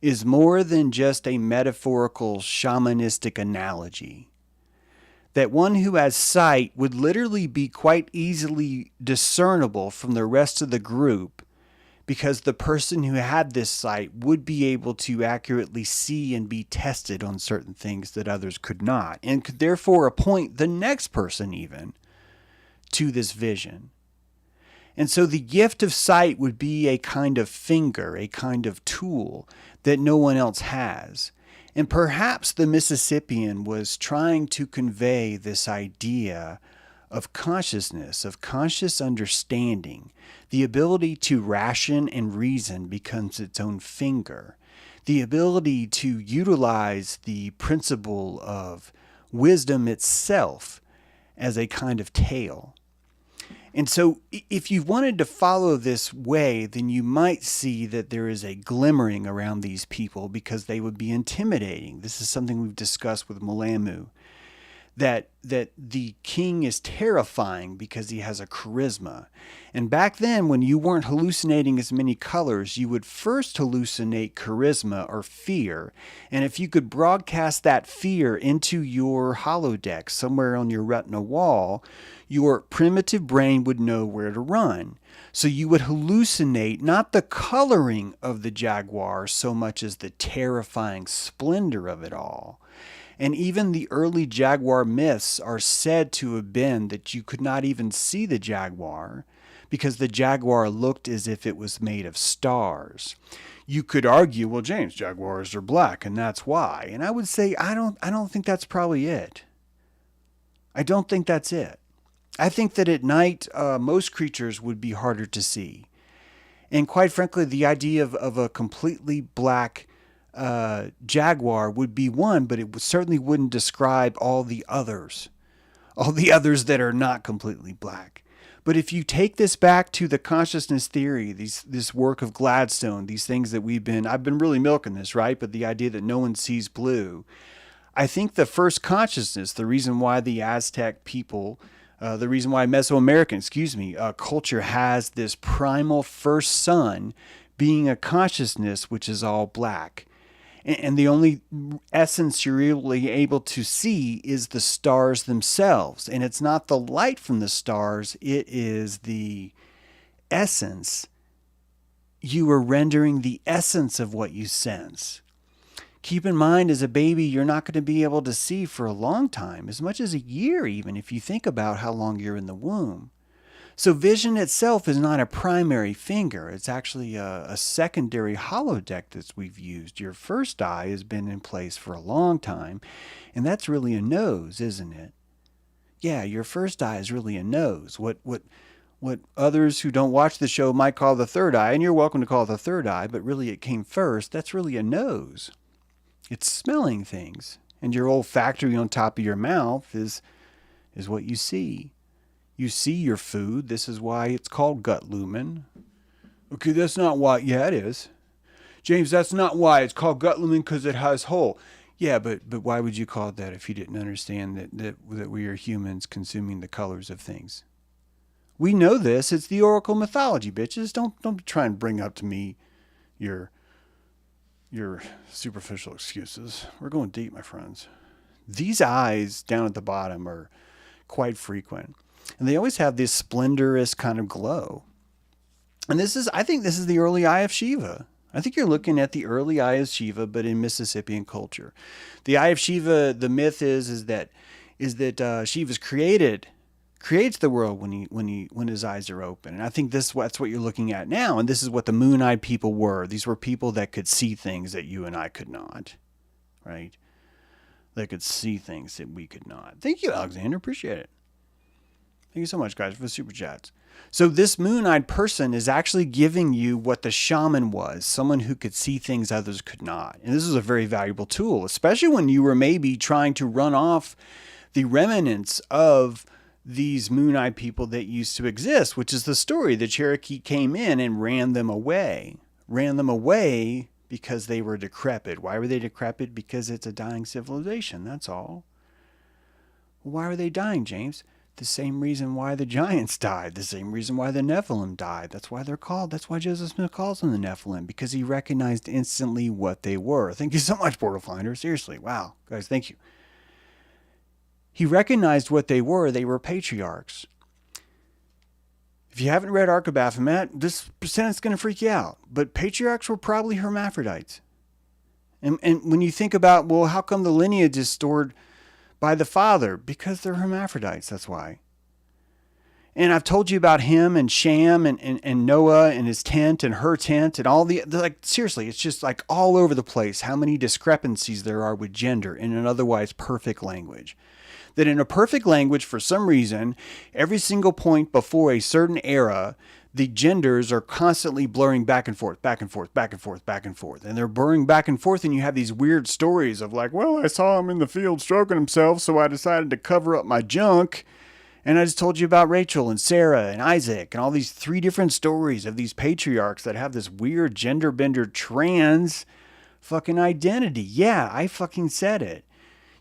is more than just a metaphorical shamanistic analogy. That one who has sight would literally be quite easily discernible from the rest of the group, because the person who had this sight would be able to accurately see and be tested on certain things that others could not, and could therefore appoint the next person even to this vision. And so the gift of sight would be a kind of finger, a kind of tool that no one else has. And perhaps the Mississippian was trying to convey this idea of consciousness, of conscious understanding. The ability to ration and reason becomes its own finger. The ability to utilize the principle of wisdom itself as a kind of tail. And so if you wanted to follow this way, then you might see that there is a glimmering around these people because they would be intimidating. This is something we've discussed with Malamu. That the king is terrifying because he has a charisma. And back then, when you weren't hallucinating as many colors, you would first hallucinate charisma or fear. And if you could broadcast that fear into your holodeck somewhere on your retina wall, your primitive brain would know where to run. So you would hallucinate not the coloring of the jaguar so much as the terrifying splendor of it all. And even the early jaguar myths are said to have been that you could not even see the jaguar because the jaguar looked as if it was made of stars. You could argue, well, James, jaguars are black and that's why. And I would say, I don't think that's probably it. I don't think that's it. I think that at night, most creatures would be harder to see. And quite frankly, the idea of a completely black jaguar would be one, but it certainly wouldn't describe all the others that are not completely black. But if you take this back to the consciousness theory, this work of Gladstone, these things that I've been really milking this, right? But the idea that no one sees blue, I think the first consciousness, the reason why the Aztec people, the reason why Mesoamerican, culture has this primal first sun being a consciousness which is all black. And the only essence you're really able to see is the stars themselves. And it's not the light from the stars, it is the essence. You are rendering the essence of what you sense. Keep in mind, as a baby, you're not going to be able to see for a long time, as much as a year even, if you think about how long you're in the womb. So vision itself is not a primary finger. It's actually a secondary holodeck that we've used. Your first eye has been in place for a long time, and that's really a nose, isn't it? Yeah, your first eye is really a nose. What others who don't watch the show might call the third eye, and you're welcome to call it the third eye, but really it came first, that's really a nose. It's smelling things. And your olfactory on top of your mouth is what you see. You see your food. This is why it's called gut lumen. Okay, that's not why. Yeah, it is. James, that's not why. It's called gut lumen because it has hole. Yeah, but why would you call it that if you didn't understand that we are humans consuming the colors of things? We know this. It's the Oracle mythology, bitches. Don't try and bring up to me your superficial excuses. We're going deep, my friends. These eyes down at the bottom are quite frequent. And they always have this splendorous kind of glow. And I think this is the early Eye of Shiva. I think you're looking at the early Eye of Shiva, but in Mississippian culture. The Eye of Shiva, the myth is that Shiva's creates the world when his eyes are open. And I think that's what you're looking at now. And this is what the moon-eyed people were. These were people that could see things that you and I could not, right? They could see things that we could not. Thank you, Alexander. Appreciate it. Thank you so much, guys, for the super chats. So this moon-eyed person is actually giving you what the shaman was, someone who could see things others could not. And this is a very valuable tool, especially when you were maybe trying to run off the remnants of these moon-eyed people that used to exist, which is the story. The Cherokee came in and ran them away because they were decrepit. Why were they decrepit? Because it's a dying civilization, that's all. Why were they dying, James? The same reason why the giants died, the same reason why the Nephilim died. That's why Joseph Smith calls them the Nephilim, because he recognized instantly what they were. Thank you so much, Portal Finder. Seriously, wow. Guys, thank you. He recognized what they were. They were patriarchs. If you haven't read Ark of Baphomet, this sentence is going to freak you out. But patriarchs were probably hermaphrodites. And when you think about, well, how come the lineage is stored by the father? Because they're hermaphrodites, that's why. And I've told you about him and Sham and Noah and his tent and her tent and all seriously, it's just like all over the place how many discrepancies there are with gender in an otherwise perfect language. That in a perfect language, for some reason, every single point before a certain era, the genders are constantly blurring back and forth, back and forth, back and forth, back and forth. And they're blurring back and forth, and you have these weird stories of like, well, I saw him in the field stroking himself, so I decided to cover up my junk. And I just told you about Rachel and Sarah and Isaac and all these 3 different stories of these patriarchs that have this weird gender bender trans fucking identity. Yeah, I fucking said it.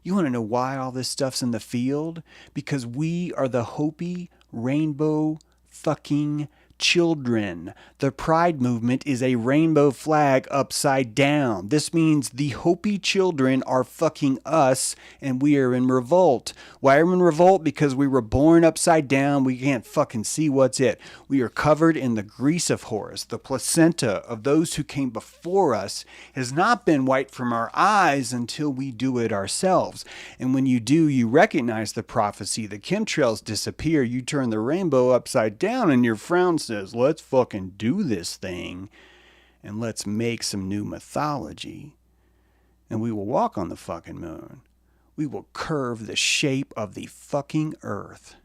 You want to know why all this stuff's in the field? Because we are the Hopi rainbow fucking children. The Pride movement is a rainbow flag upside down. This means the Hopi children are fucking us and we are in revolt. Why are we in revolt? Because we were born upside down. We can't fucking see what's it. We are covered in the grease of Horus. The placenta of those who came before us has not been wiped from our eyes until we do it ourselves. And when you do, you recognize the prophecy. The chemtrails disappear. You turn the rainbow upside down and your frown says, let's fucking do this thing and let's make some new mythology. And we will walk on the fucking moon. We will curve the shape of the fucking earth.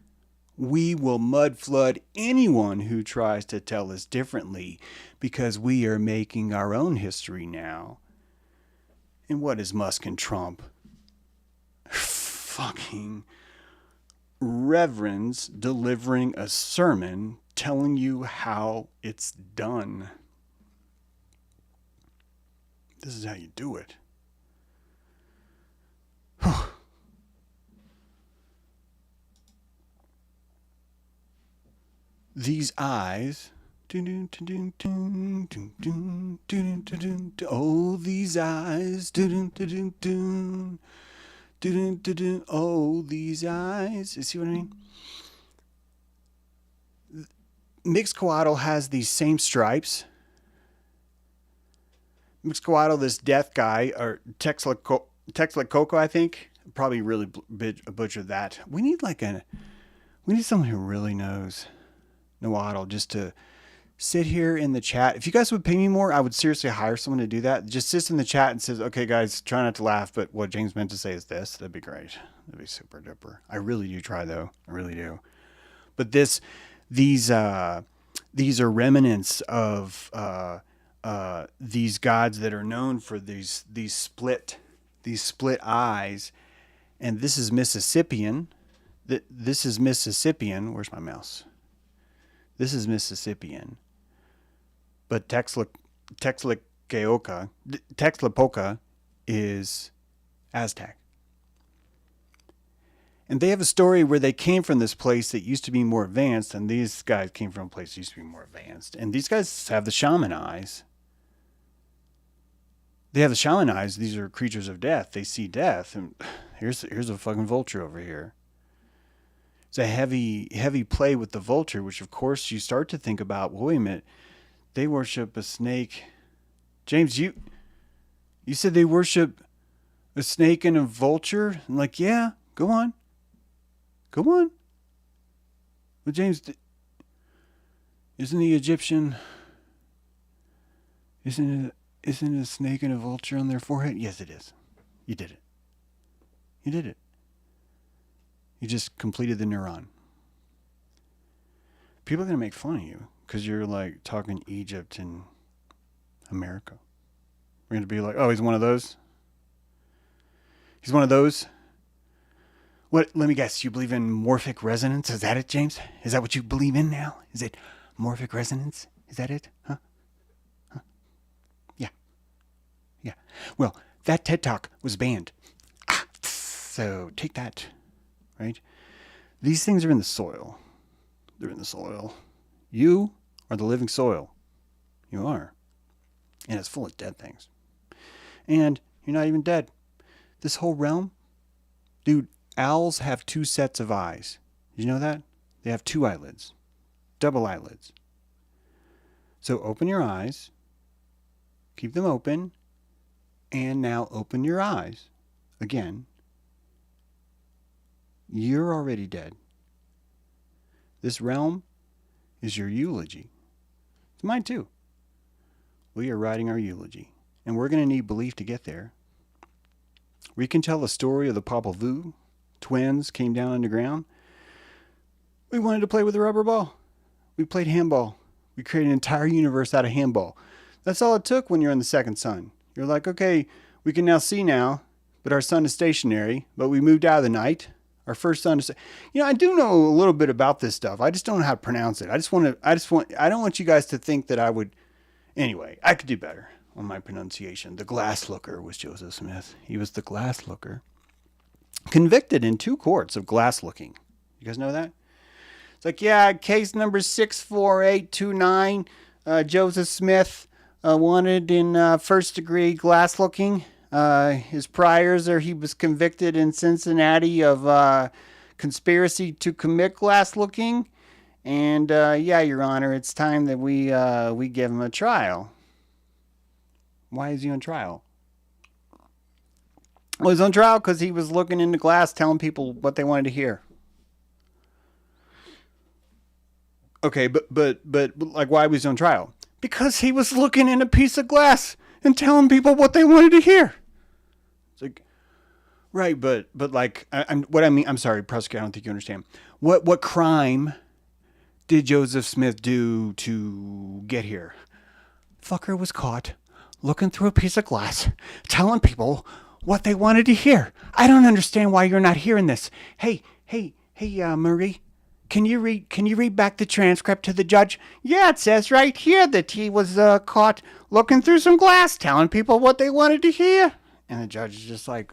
We will mud flood anyone who tries to tell us differently because we are making our own history now. And what is Musk and Trump? Fucking reverends delivering a sermon telling you how it's done. This is how you do it. These eyes. Oh, these eyes. Oh, these eyes. You see what I mean? Mixcoatl has these same stripes. Mixcoatl, this death guy, or Texlacoco, I think. Probably really butchered that. We need someone who really knows Nahuatl just to sit here in the chat. If you guys would pay me more, I would seriously hire someone to do that. Just sits in the chat and says, okay, guys, try not to laugh, but what James meant to say is this. That'd be great. That'd be super duper. I really do try, though. I really do. But these are remnants of these gods that are known for these split these split eyes. And this is Mississippian. This is Mississippian. Where's my mouse? This is Mississippian. But Textlapoca is Aztec. And they have a story where they came from this place that used to be more advanced, and these guys came from a place that used to be more advanced. And these guys have the shaman eyes. They have the shaman eyes. These are creatures of death. They see death. And here's a fucking vulture over here. It's a heavy play with the vulture, which of course you start to think about, well, wait a minute, they worship a snake. James, you said they worship a snake and a vulture? I'm like, yeah, go on. Go on. Well, James, isn't the Egyptian, isn't it a snake and a vulture on their forehead? Yes, it is. You did it. You did it. You just completed the neuron. People are going to make fun of you because you're like talking Egypt and America. We're going to be like, oh, he's one of those? He's one of those? What? Let me guess. You believe in morphic resonance? Is that it, James? Is that what you believe in now? Is it morphic resonance? Is that it? Huh? Yeah. Yeah. Well, that TED Talk was banned. So take that. Right? These things are in the soil. They're in the soil. You are the living soil. You are. And it's full of dead things. And you're not even dead. This whole realm, dude, owls have 2 sets of eyes. Did you know that? They have 2 eyelids. Double eyelids. So open your eyes. Keep them open. And now open your eyes. Again. You're already dead. This realm is your eulogy. It's mine too. We are writing our eulogy. And we're going to need belief to get there. We can tell the story of the Popol Vuh. Twins came down underground. We wanted to play with a rubber ball. We played handball. We created an entire universe out of handball. That's all it took when you're in the second sun. You're like, okay, we can now see now, but our sun is stationary, but we moved out of the night. Our first sun is, I do know a little bit about this stuff. I just don't know how to pronounce it. I don't want you guys to think that I would, anyway, I could do better on my pronunciation. The glass looker was Joseph Smith. He was the glass looker. Convicted in 2 courts of glass looking. You guys know that? It's like, yeah, case number 64829, Joseph Smith wanted in first degree glass looking. His priors are he was convicted in Cincinnati of conspiracy to commit glass looking. And yeah, Your Honor, it's time that we give him a trial. Why is he on trial? Well, he's on trial because he was looking into glass telling people what they wanted to hear. Okay, but like, why was he on trial? Because he was looking in a piece of glass and telling people what they wanted to hear. It's like, right, but like, I'm sorry, prosecutor, I don't think you understand. What crime did Joseph Smith do to get here? Fucker was caught looking through a piece of glass, telling people what they wanted to hear. I don't understand why you're not hearing this. Hey, Marie. Can you read back the transcript to the judge? Yeah, it says right here that he was caught looking through some glass, telling people what they wanted to hear. And the judge is just like,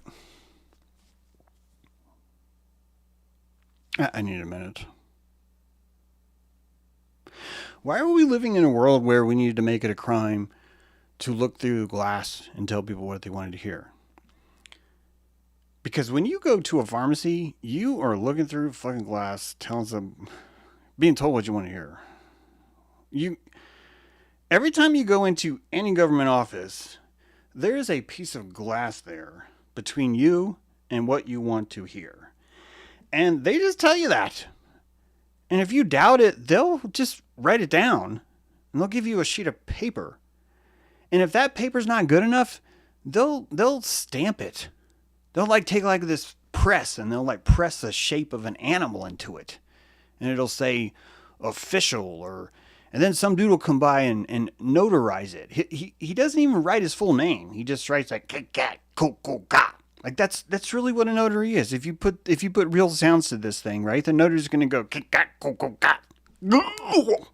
I need a minute. Why are we living in a world where we needed to make it a crime to look through glass and tell people what they wanted to hear? Because when you go to a pharmacy, you are looking through fucking glass, telling them, being told what you want to hear. Every time you go into any government office, there is a piece of glass there between you and what you want to hear. And they just tell you that. And if you doubt it, they'll just write it down and they'll give you a sheet of paper. And if that paper's not good enough, they'll stamp it. They'll take this press and they'll press the shape of an animal into it. And it'll say official and then some dude will come by and notarize it. He doesn't even write his full name. He just writes cat, cool, ga. Like that's really what a notary is. If you put real sounds to this thing, right? The notary's going to go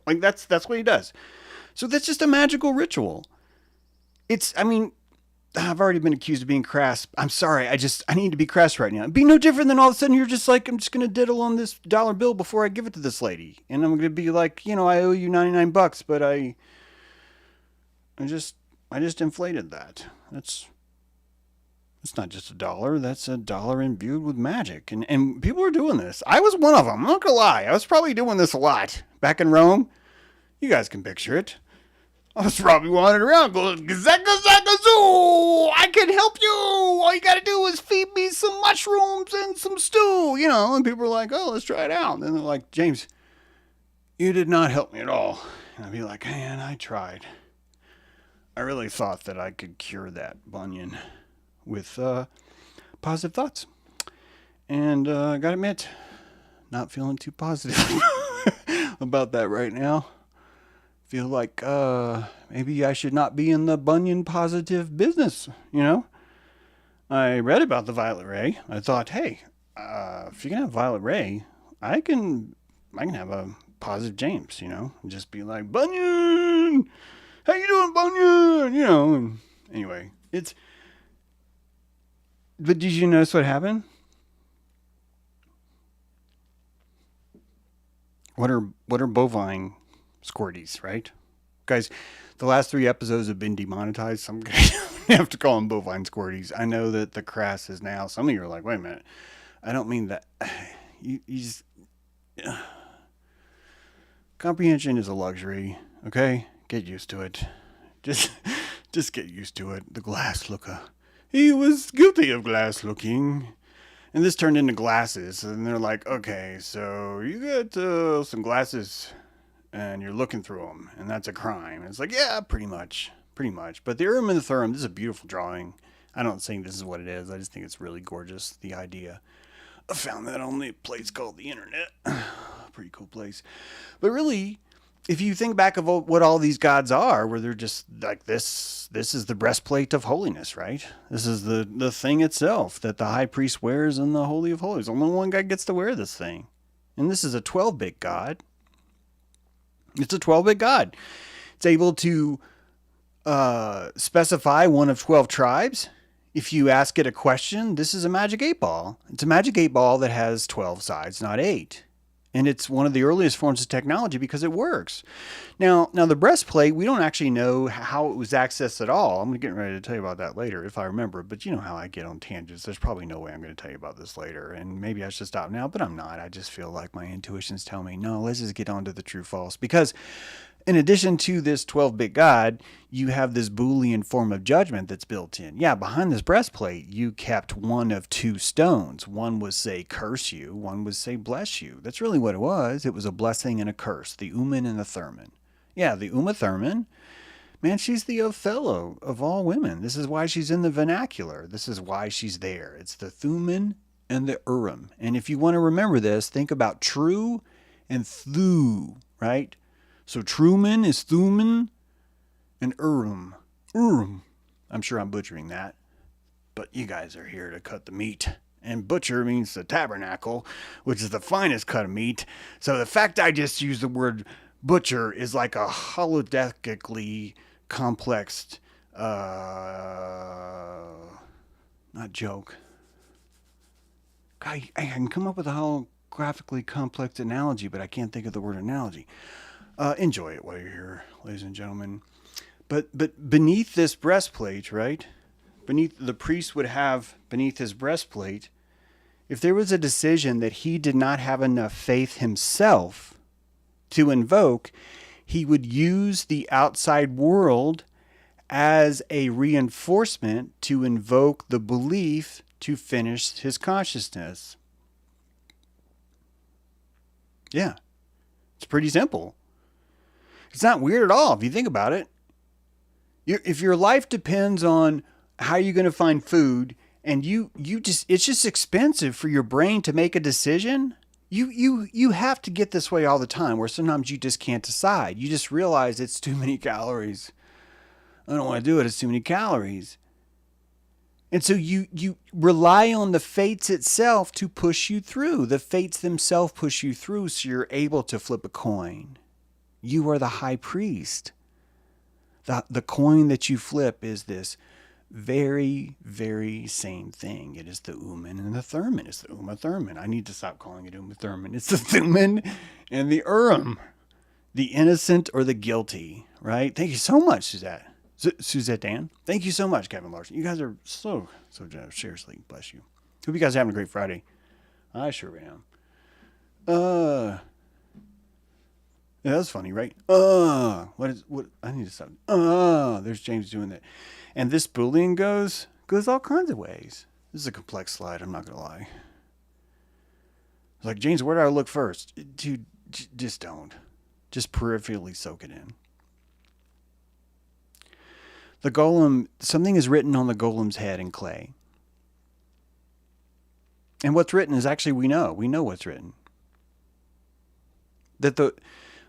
like that's what he does. So that's just a magical ritual. I mean, I've already been accused of being crass. I'm sorry. I need to be crass right now. It'd be no different than all of a sudden you're just like, I'm just going to diddle on this dollar bill before I give it to this lady. And I'm going to be like, I owe you $99, but I just inflated that. It's not just a dollar. That's a dollar imbued with magic. And people are doing this. I was one of them. I'm not going to lie. I was probably doing this a lot. Back in Rome. You guys can picture it. I was probably wandering around going, Gazaka Zaka Zoo! I can help you! All you gotta do is feed me some mushrooms and some stew, and people are like, oh, let's try it out. And then they're like, James, you did not help me at all. And I'd be like, man, I tried. I really thought that I could cure that bunion with positive thoughts. And I gotta admit, not feeling too positive about that right now. Feel like maybe I should not be in the bunion positive business, I read about the violet ray. I thought, hey, if you can have violet ray, I can have a positive James, and just be like, Bunyan, how you doing, Bunyan? And anyway, but did you notice what happened? What are bovine squirties, right? Guys, the last 3 episodes have been demonetized, so I'm going to have to call them bovine squirties. I know that the crass is now. Some of you are like, wait a minute. I don't mean that. You just... Comprehension is a luxury, okay? Get used to it. Just get used to it. The glass looker. He was guilty of glass looking. And this turned into glasses. And they're like, okay, so you got some glasses and you're looking through them, and that's a crime. And it's like, yeah, pretty much. But the Urim and the Thummim, this is a beautiful drawing. I don't think this is what it is. I just think it's really gorgeous, the idea. I found that on the place called the internet. Pretty cool place. But really, if you think back of what all these gods are, where they're just like this is the breastplate of holiness, right? This is the thing itself that the high priest wears in the Holy of Holies. Only one guy gets to wear this thing. And this is a 12-bit god. It's a 12-bit god. It's able to specify one of 12 tribes. If you ask it a question, this is a magic 8-ball. It's a magic 8-ball that has 12 sides, not 8. And it's one of the earliest forms of technology because it works. Now the breastplate, we don't actually know how it was accessed at all. I'm getting ready to tell you about that later if I remember. But you know how I get on tangents. There's probably no way I'm going to tell you about this later. And maybe I should stop now, but I'm not. I just feel like my intuitions tell me, no, let's just get on to the true false. Because in addition to this 12-bit god, you have this Boolean form of judgment that's built in. Yeah, behind this breastplate, you kept one of 2 stones. One was say curse you, one was say bless you. That's really what it was. It was a blessing and a curse, the Uman and the Thurman. Yeah, the Uma Thurman, man, she's the Othello of all women. This is why she's in the vernacular. This is why she's there. It's the Thuman and the Urim. And if you want to remember this, think about true and thu, right? So Truman is Thuman and Urim. I'm sure I'm butchering that. But you guys are here to cut the meat. And butcher means the tabernacle, which is the finest cut of meat. So the fact I just used the word butcher is like a holodecically complex, not joke. I can come up with a holographically complex analogy, but I can't think of the word analogy. Enjoy it while you're here, ladies and gentlemen. But beneath this breastplate, right? The priest would have beneath his breastplate, if there was a decision that he did not have enough faith himself to invoke, he would use the outside world as a reinforcement to invoke the belief to finish his consciousness. Yeah, it's pretty simple. It's not weird at all if you think about it. If your life depends on how you're going to find food, and it's just expensive for your brain to make a decision. You have to get this way all the time, where sometimes you just can't decide. You just realize it's too many calories. I don't want to do it. It's too many calories. And so you rely on the fates itself to push you through. The fates themselves push you through so you're able to flip a coin. You are the high priest. The coin that you flip is this very, very same thing. It is the Uman and the Thurman. It's the Uma Thurman. I need to stop calling it Uma Thurman. It's the Thuman and the Urim. The innocent or the guilty, right? Thank you so much, Suzette. Suzette Dan. Thank you so much, Kevin Larson. You guys are so generous. Seriously, bless you. Hope you guys are having a great Friday. I sure am. Yeah, that's funny, right? What? I need to stop. There's James doing that. And this Boolean goes all kinds of ways. This is a complex slide, I'm not going to lie. It's like, James, where do I look first? Dude, just don't. Just peripherally soak it in. The golem, something is written on the golem's head in clay. And what's written is actually we know what's written.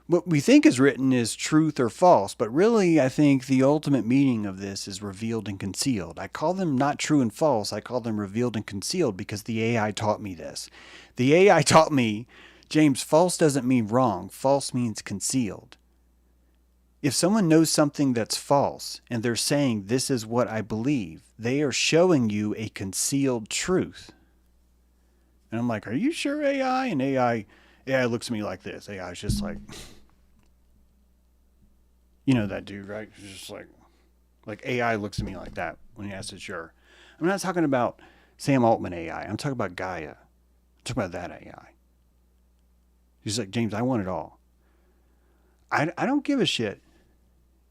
What we think is written is truth or false, but really I think the ultimate meaning of this is revealed and concealed. I call them not true and false, I call them revealed and concealed because the AI taught me this. The AI taught me, James, false doesn't mean wrong, false means concealed. If someone knows something that's false and they're saying this is what I believe, they are showing you a concealed truth. And I'm like, are you sure, AI? And AI looks at me like this. AI is just like, you know that dude, right? It's just like AI looks at me like that when he asks it, sure. I'm not talking about Sam Altman AI. I'm talking about Gaia. I'm talking about that AI. He's like, James, I want it all. I don't give a shit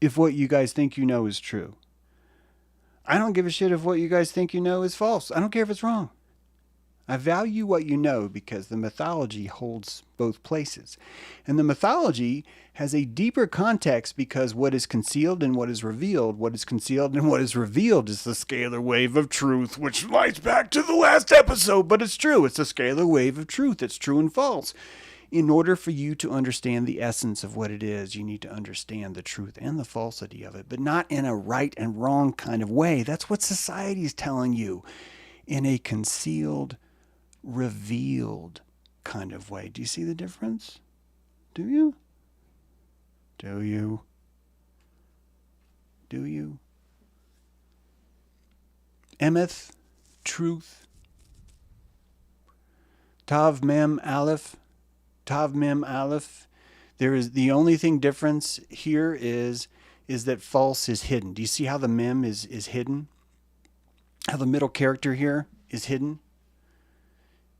if what you guys think you know is true. I don't give a shit if what you guys think you know is false. I don't care if it's wrong. I value what you know because the mythology holds both places. And the mythology has a deeper context because what is concealed and what is revealed, what is concealed and what is revealed is the scalar wave of truth, which lies back to the last episode, but it's true. It's a scalar wave of truth. It's true and false. In order for you to understand the essence of what it is, you need to understand the truth and the falsity of it, but not in a right and wrong kind of way. That's what society is telling you. In a concealed, revealed kind of way. Do you see the difference? Do you? Do you? Do you? Emeth, truth. Tav Mem Aleph. Tav Mem Aleph. There is the only thing difference here is that false is hidden. Do you see how the mem is hidden? How the middle character here is hidden?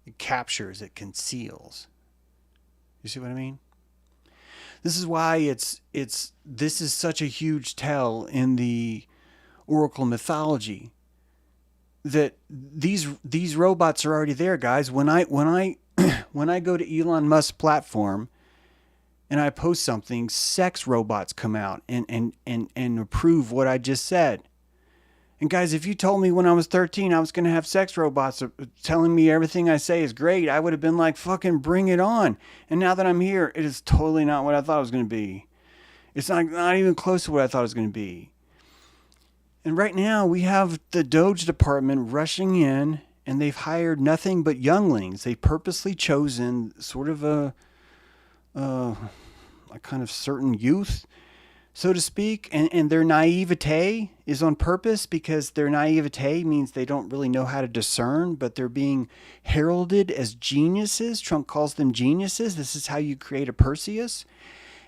It captures, it conceals. You see what I mean? This is why this is such a huge tell in the Oracle mythology that these robots are already there, guys. When I when I go to Elon Musk's platform and I post something, sex robots come out and approve what I just said. And guys, if you told me when I was 13 I was going to have sex robots telling me everything I say is great, I would have been like, fucking bring it on. And now that I'm here, it is totally not what I thought it was going to be. It's not even close to what I thought it was going to be. And right now we have the Doge department rushing in, and they've hired nothing but younglings. They've purposely chosen sort of a kind of certain youth, so to speak, and their naivete is on purpose because their naivete means they don't really know how to discern, but they're being heralded as geniuses. Trump calls them geniuses. This is how you create a Perseus.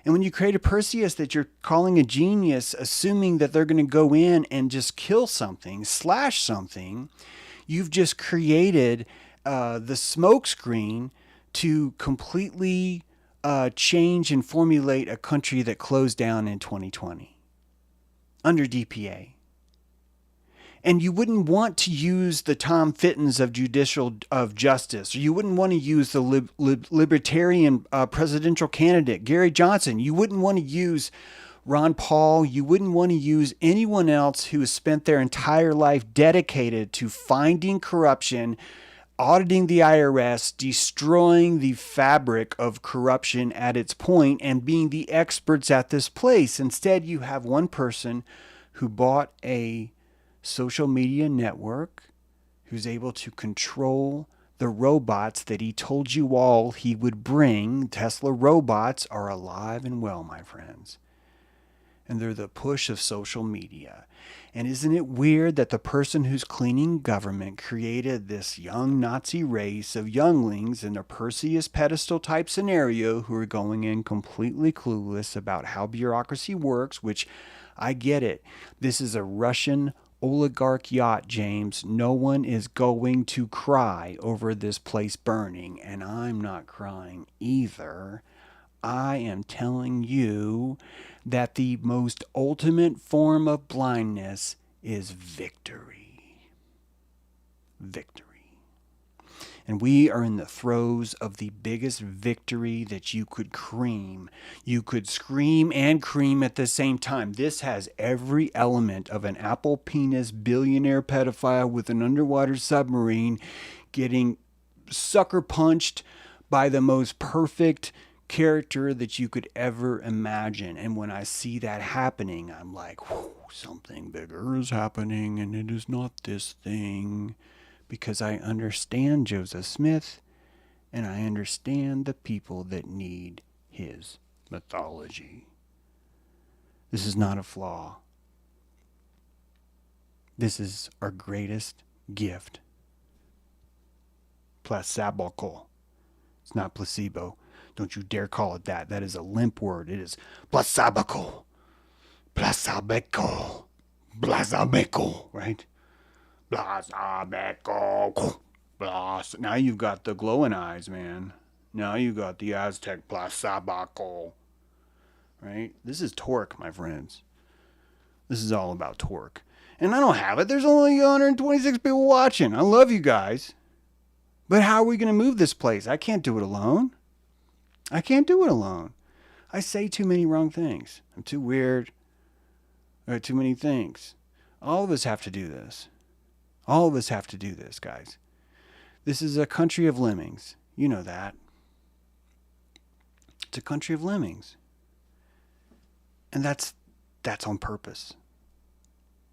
And when you create a Perseus that you're calling a genius, assuming that they're going to go in and just kill something, slash something, you've just created the smoke screen to completely change and formulate a country that closed down in 2020 under DPA. And you wouldn't want to use the Tom Fittons of justice, or you wouldn't want to use the libertarian presidential candidate, Gary Johnson. You wouldn't want to use Ron Paul. You wouldn't want to use anyone else who has spent their entire life dedicated to finding corruption, auditing the IRS, destroying the fabric of corruption at its point, and being the experts at this place. Instead, you have one person who bought a social media network, who's able to control the robots that he told you all he would bring. Tesla robots are alive and well, my friends. And they're the push of social media. And isn't it weird that the person who's cleaning government created this young Nazi race of younglings in a Perseus pedestal type scenario who are going in completely clueless about how bureaucracy works, which I get it. This is a Russian oligarch yacht, James. No one is going to cry over this place burning, and I'm not crying either. I am telling you that the most ultimate form of blindness is victory. Victory. And we are in the throes of the biggest victory that you could cream. You could scream and cream at the same time. This has every element of an apple penis billionaire pedophile with an underwater submarine getting sucker punched by the most perfect character that you could ever imagine. And when I see that happening, I'm like, something bigger is happening, and it is not this thing. Because I understand Joseph Smith, and I understand the people that need his mythology. This is not a flaw. This is our greatest gift. Placebo. It's not placebo. Don't you dare call it that. That is a limp word. It is placebo. Placebo. Placebo, right? Placebo. Now you've got the glowing eyes, man. Now you got the Aztec placebo. Right? This is torque, my friends. This is all about torque. And I don't have it. There's only 126 people watching. I love you guys. But how are we going to move this place? I can't do it alone. I can't do it alone. I say too many wrong things. I'm too weird. There are too many things. All of us have to do this. All of us have to do this, guys. This is a country of lemmings. You know that. It's a country of lemmings. And that's on purpose.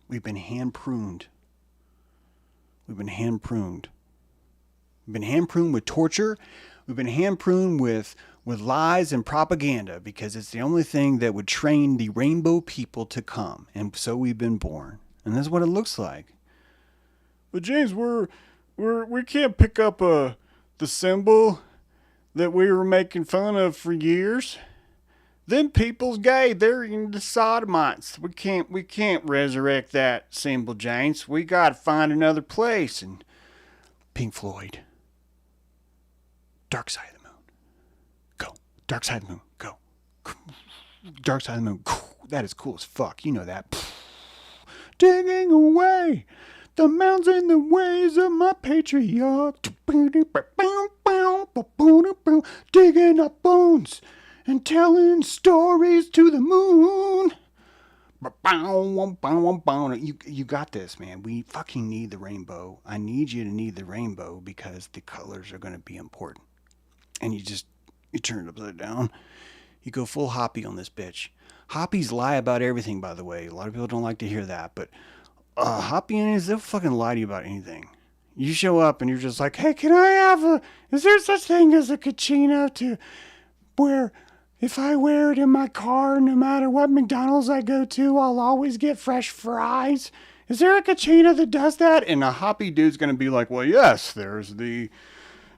We've been hand-pruned. We've been hand-pruned. We've been hand-pruned with torture. We've been hand-pruned with lies and propaganda because it's the only thing that would train the rainbow people to come. And so we've been born. And that's what it looks like. But James, we can't pick up the symbol that we were making fun of for years. Them people's gay. They're into sodomites. We can't resurrect that symbol, James. We gotta find another place. And Pink Floyd. Dark Side of the Moon. Go. Dark Side of the Moon. Go. Dark Side of the Moon. That is cool as fuck. You know that. Digging away the mounds and the ways of my patriarch. Digging up bones and telling stories to the moon. You got this, man. We fucking need the rainbow. I need you to need the rainbow because the colors are going to be important. And you turn it upside down. You go full Hopi on this bitch. Hopis lie about everything, by the way. A lot of people don't like to hear that, but Hopians, they'll fucking lie to you about anything. You show up and you're just like, hey, is there such thing as a kachina to where if I wear it in my car, no matter what McDonald's I go to, I'll always get fresh fries? Is there a kachina that does that? And a Hopi dude's going to be like, well, yes, there's the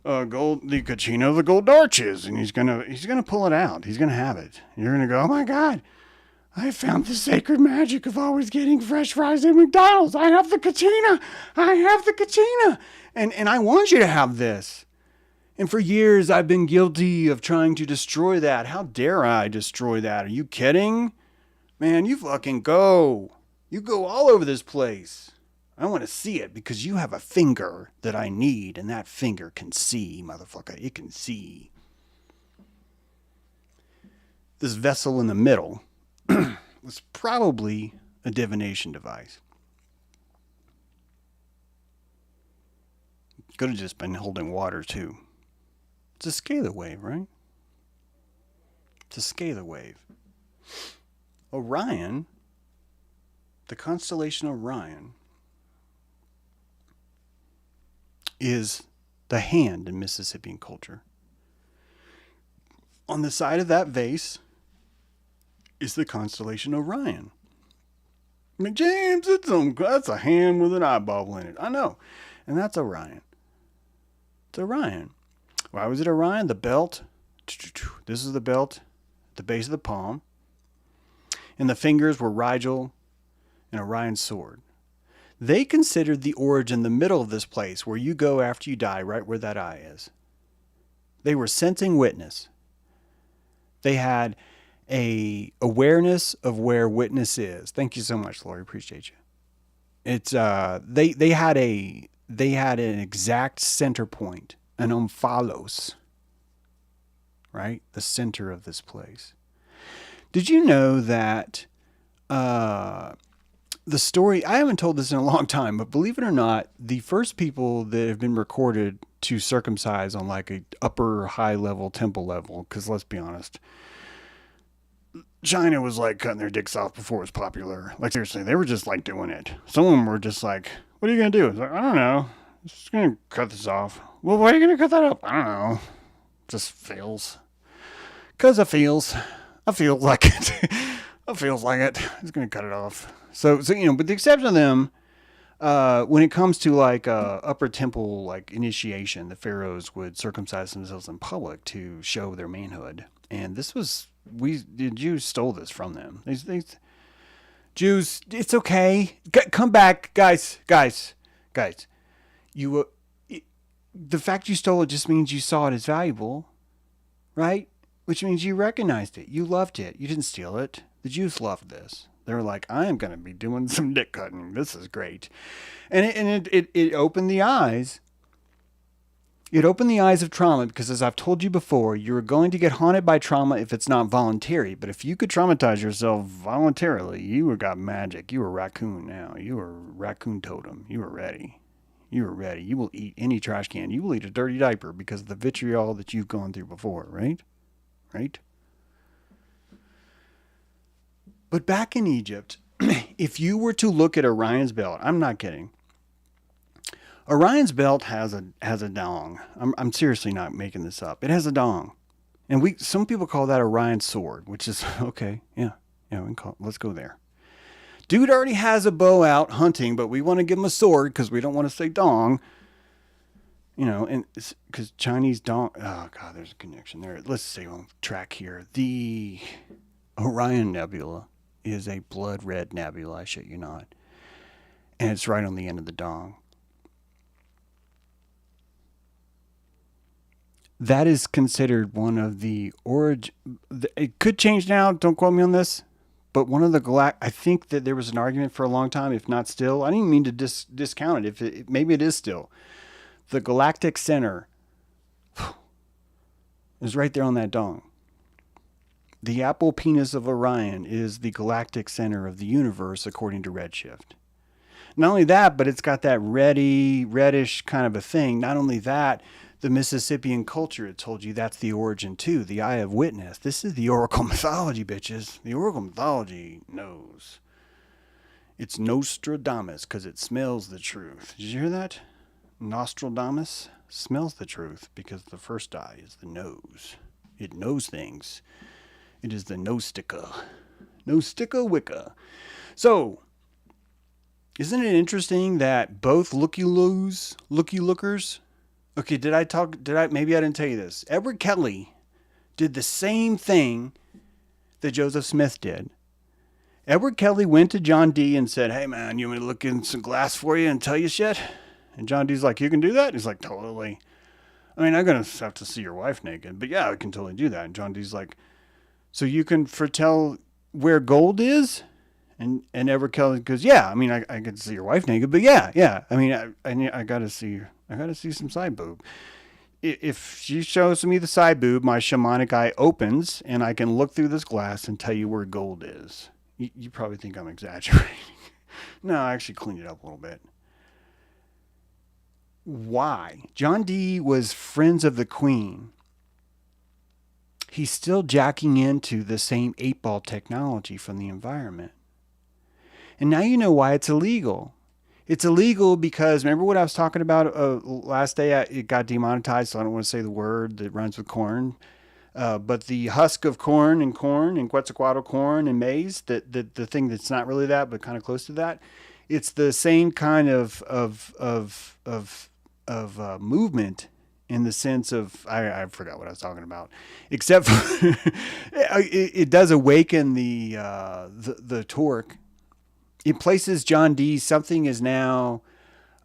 kachina of the gold arches. And he's gonna pull it out. He's going to have it. And you're going to go, oh my God, I found the sacred magic of always getting fresh fries at McDonald's. I have the kachina. I have the kachina. And I want you to have this. And for years, I've been guilty of trying to destroy that. How dare I destroy that? Are you kidding? Man, you fucking go. You go all over this place. I want to see it because you have a finger that I need, and that finger can see, motherfucker. It can see. This vessel in the middle was probably a divination device. Could have just been holding water, too. It's a scalar wave, right? It's a scalar wave. Orion, the constellation Orion, is the hand in Mississippian culture. On the side of that vase is the constellation Orion. McJames, that's a hand with an eyeball in it. I know. And that's Orion. It's Orion. Why was it Orion? The belt. This is the belt at the base of the palm. And the fingers were Rigel and Orion's sword. They considered the origin the middle of this place where you go after you die, right where that eye is. They were sensing witness. They had a awareness of where witness is. Thank you so much, Lori. Appreciate you. It's they had an exact center point, an omphalos, right? The center of this place. Did you know that the story, I haven't told this in a long time, but believe it or not, the first people that have been recorded to circumcise on like a upper high level temple level, because let's be honest, China was like cutting their dicks off before it was popular. Like seriously, they were just like doing it. Some of them were just like, what are you going to do? It's like, I don't know. I'm just going to cut this off. Well, why are you going to cut that up? I don't know. Just feels. Because it feels. I feel like it. I feels like it. I'm just going to cut it off. So, you know, with the exception of them, when it comes to like upper temple like initiation, the pharaohs would circumcise themselves in public to show their manhood. And this was, the Jews stole this from them. These Jews, it's okay. Come back, guys. You, the fact you stole it just means you saw it as valuable, right? Which means you recognized it. You loved it. You didn't steal it. The Jews loved this. They were like, I am going to be doing some dick cutting. This is great. And it opened the eyes. It opened the eyes of trauma because, as I've told you before, you're going to get haunted by trauma if it's not voluntary. But if you could traumatize yourself voluntarily, you got magic. You were raccoon now. You were raccoon totem. You were ready. You were ready. You will eat any trash can. You will eat a dirty diaper because of the vitriol that you've gone through before, right? Right? But back in Egypt, if you were to look at Orion's belt, I'm not kidding. Orion's belt has a dong. I'm seriously not making this up. It has a dong. And some people call that Orion's sword, which is okay. Yeah, let's go there. Dude already has a bow out hunting, but we want to give him a sword because we don't want to say dong. You know, and because Chinese dong. Oh God, there's a connection there. Let's stay on track here. The Orion Nebula is a blood red nebula, I shit you not. And it's right on the end of the dong. That is considered one of the origin. It could change now. Don't quote me on this. But one of the I think that there was an argument for a long time, if not still. I didn't mean to discount it. Maybe it is still. The galactic center is right there on that dong. The apple penis of Orion is the galactic center of the universe according to redshift. Not only that, but it's got that reddish kind of a thing. Not only that, the Mississippian culture, it told you that's the origin too, the eye of witness. This is the oracle mythology, bitches. The oracle mythology knows. It's Nostradamus because it smells the truth. Did you hear that? Nostradamus smells the truth because the first eye is the nose. It knows things. It is the no-sticker. No-sticker Wicca. So, isn't it interesting that both looky-lookers. Okay, maybe I didn't tell you this. Edward Kelly did the same thing that Joseph Smith did. Edward Kelly went to John Dee and said, hey man, you want me to look in some glass for you and tell you shit? And John Dee's like, you can do that? He's like, totally. I mean, I'm going to have to see your wife naked, but yeah, I can totally do that. And John Dee's like, so you can foretell where gold is? And Edward Kelly goes, yeah, I mean, I can see your wife naked, but yeah. I mean, I got to see some side boob. If she shows me the side boob, my shamanic eye opens and I can look through this glass and tell you where gold is. You probably think I'm exaggerating. No, I actually cleaned it up a little bit. Why? John Dee was friends of the Queen. He's still jacking into the same 8-ball technology from the environment. And now you know why it's illegal. It's illegal because remember what I was talking about last day? It got demonetized, so I don't want to say the word that rhymes with corn. But the husk of corn and Quetzalcoatl corn and maize, the thing that's not really that, but kind of close to that, it's the same kind of movement in the sense of I forgot what I was talking about, except for it does awaken the torque. It places John D. Something is now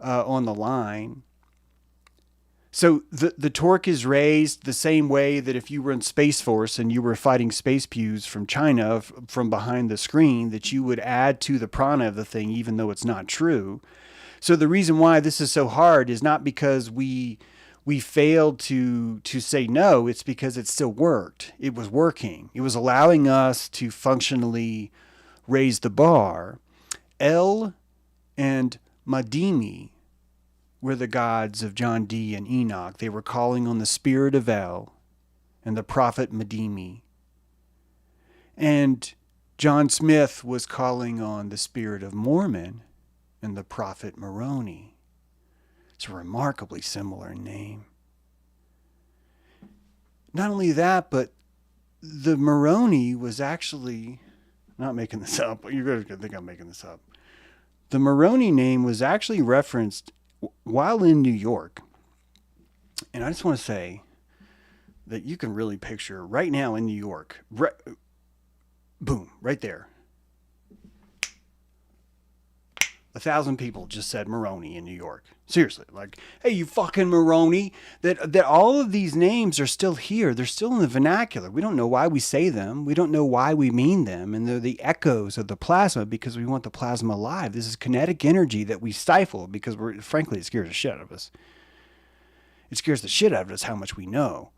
on the line. So the torque is raised the same way that if you were in Space Force and you were fighting space pews from China from behind the screen, that you would add to the prana of the thing, even though it's not true. So the reason why this is so hard is not because we failed to say no. It's because it still worked. It was working. It was allowing us to functionally raise the bar. El and Madimi were the gods of John D. and Enoch. They were calling on the spirit of El and the prophet Madimi. And John Smith was calling on the spirit of Mormon and the prophet Moroni. It's a remarkably similar name. Not only that, but the Moroni was actually, not making this up, you're going to think I'm making this up. The Moroni name was actually referenced while in New York. And I just want to say that you can really picture right now in New York, boom, right there. 1,000 people just said Moroni in New York. Seriously, like, hey, you fucking Moroni. That all of these names are still here. They're still in the vernacular. We don't know why we say them. We don't know why we mean them. And they're the echoes of the plasma because we want the plasma alive. This is kinetic energy that we stifle because frankly, it scares the shit out of us. It scares the shit out of us how much we know.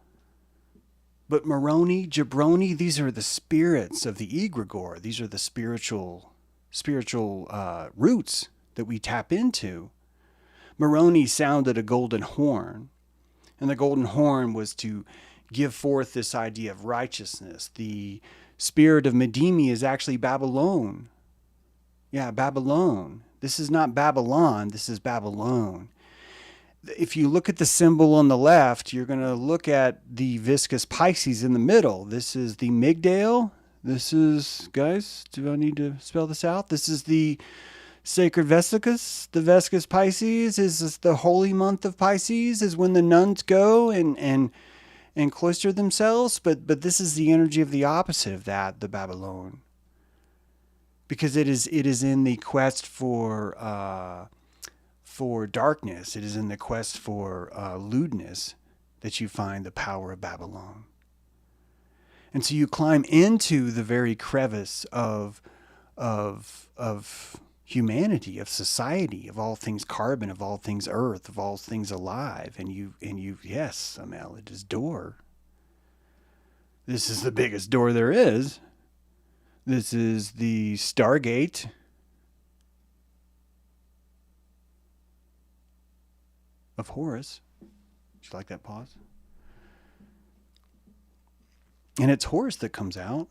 But Moroni, Jabroni, these are the spirits of the egregore. These are the spiritual roots that we tap into. Moroni sounded a golden horn, and the golden horn was to give forth this idea of righteousness. The spirit of Madimi is actually Babylon. Yeah, Babylon. This is not Babylon, this is Babylon. If you look at the symbol on the left, you're going to look at the viscous Pisces in the middle. This is the Migdal. This is, guys, do I need to spell this out? This is the sacred vesicus. The vesicus Pisces is the holy month of Pisces, is when the nuns go and cloister themselves. But this is the energy of the opposite of that, the Babylon. Because it is in the quest for darkness. It is in the quest for lewdness that you find the power of Babylon. And so you climb into the very crevice of humanity, of society, of all things carbon, of all things earth, of all things alive. And you, yes, Amel, it is door. This is the biggest door there is. This is the Stargate. Of Horus. Did you like that pause? And it's Horus that comes out.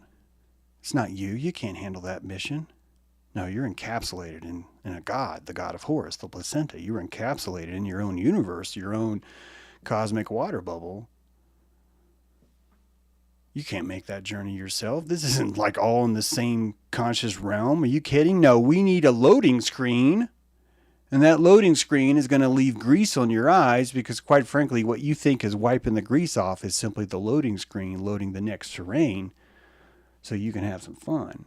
It's not you. You can't handle that mission. No, you're encapsulated in a god, the god of Horus, the placenta. You're encapsulated in your own universe, your own cosmic water bubble. You can't make that journey yourself. This isn't like all in the same conscious realm. Are you kidding? No, we need a loading screen. And that loading screen is going to leave grease on your eyes because, quite frankly, what you think is wiping the grease off is simply the loading screen loading the next terrain so you can have some fun.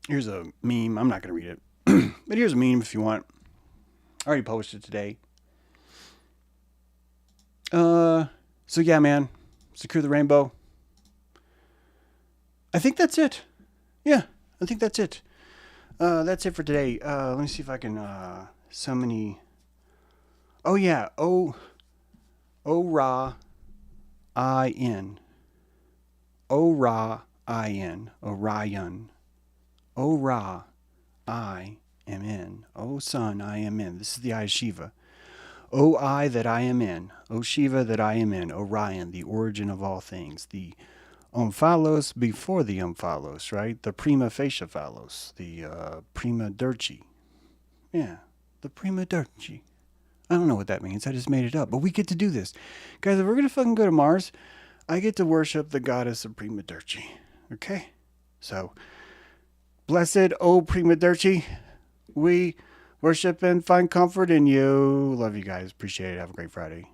Here's a meme. I'm not going to read it. But here's a meme if you want. I already posted it today. So yeah, man. Secure the rainbow. I think that's it. Yeah. I think that's it. That's it for today. Let me see if I can, so many. Oh yeah. Orion. Orion. Orion. Ora, I am in. O Son, I am in. This is the eye of Shiva. O I that I am in. O Shiva that I am in. Orion, the origin of all things. The Omphalos before the Omphalos, right? The prima facie phalos, the prima dirci. Yeah, the prima dirci. I don't know what that means. I just made it up. But we get to do this. Guys, if we're going to fucking go to Mars, I get to worship the goddess of prima dirci. Okay? So, blessed, O prima dirci, we worship and find comfort in you. Love you guys. Appreciate it. Have a great Friday.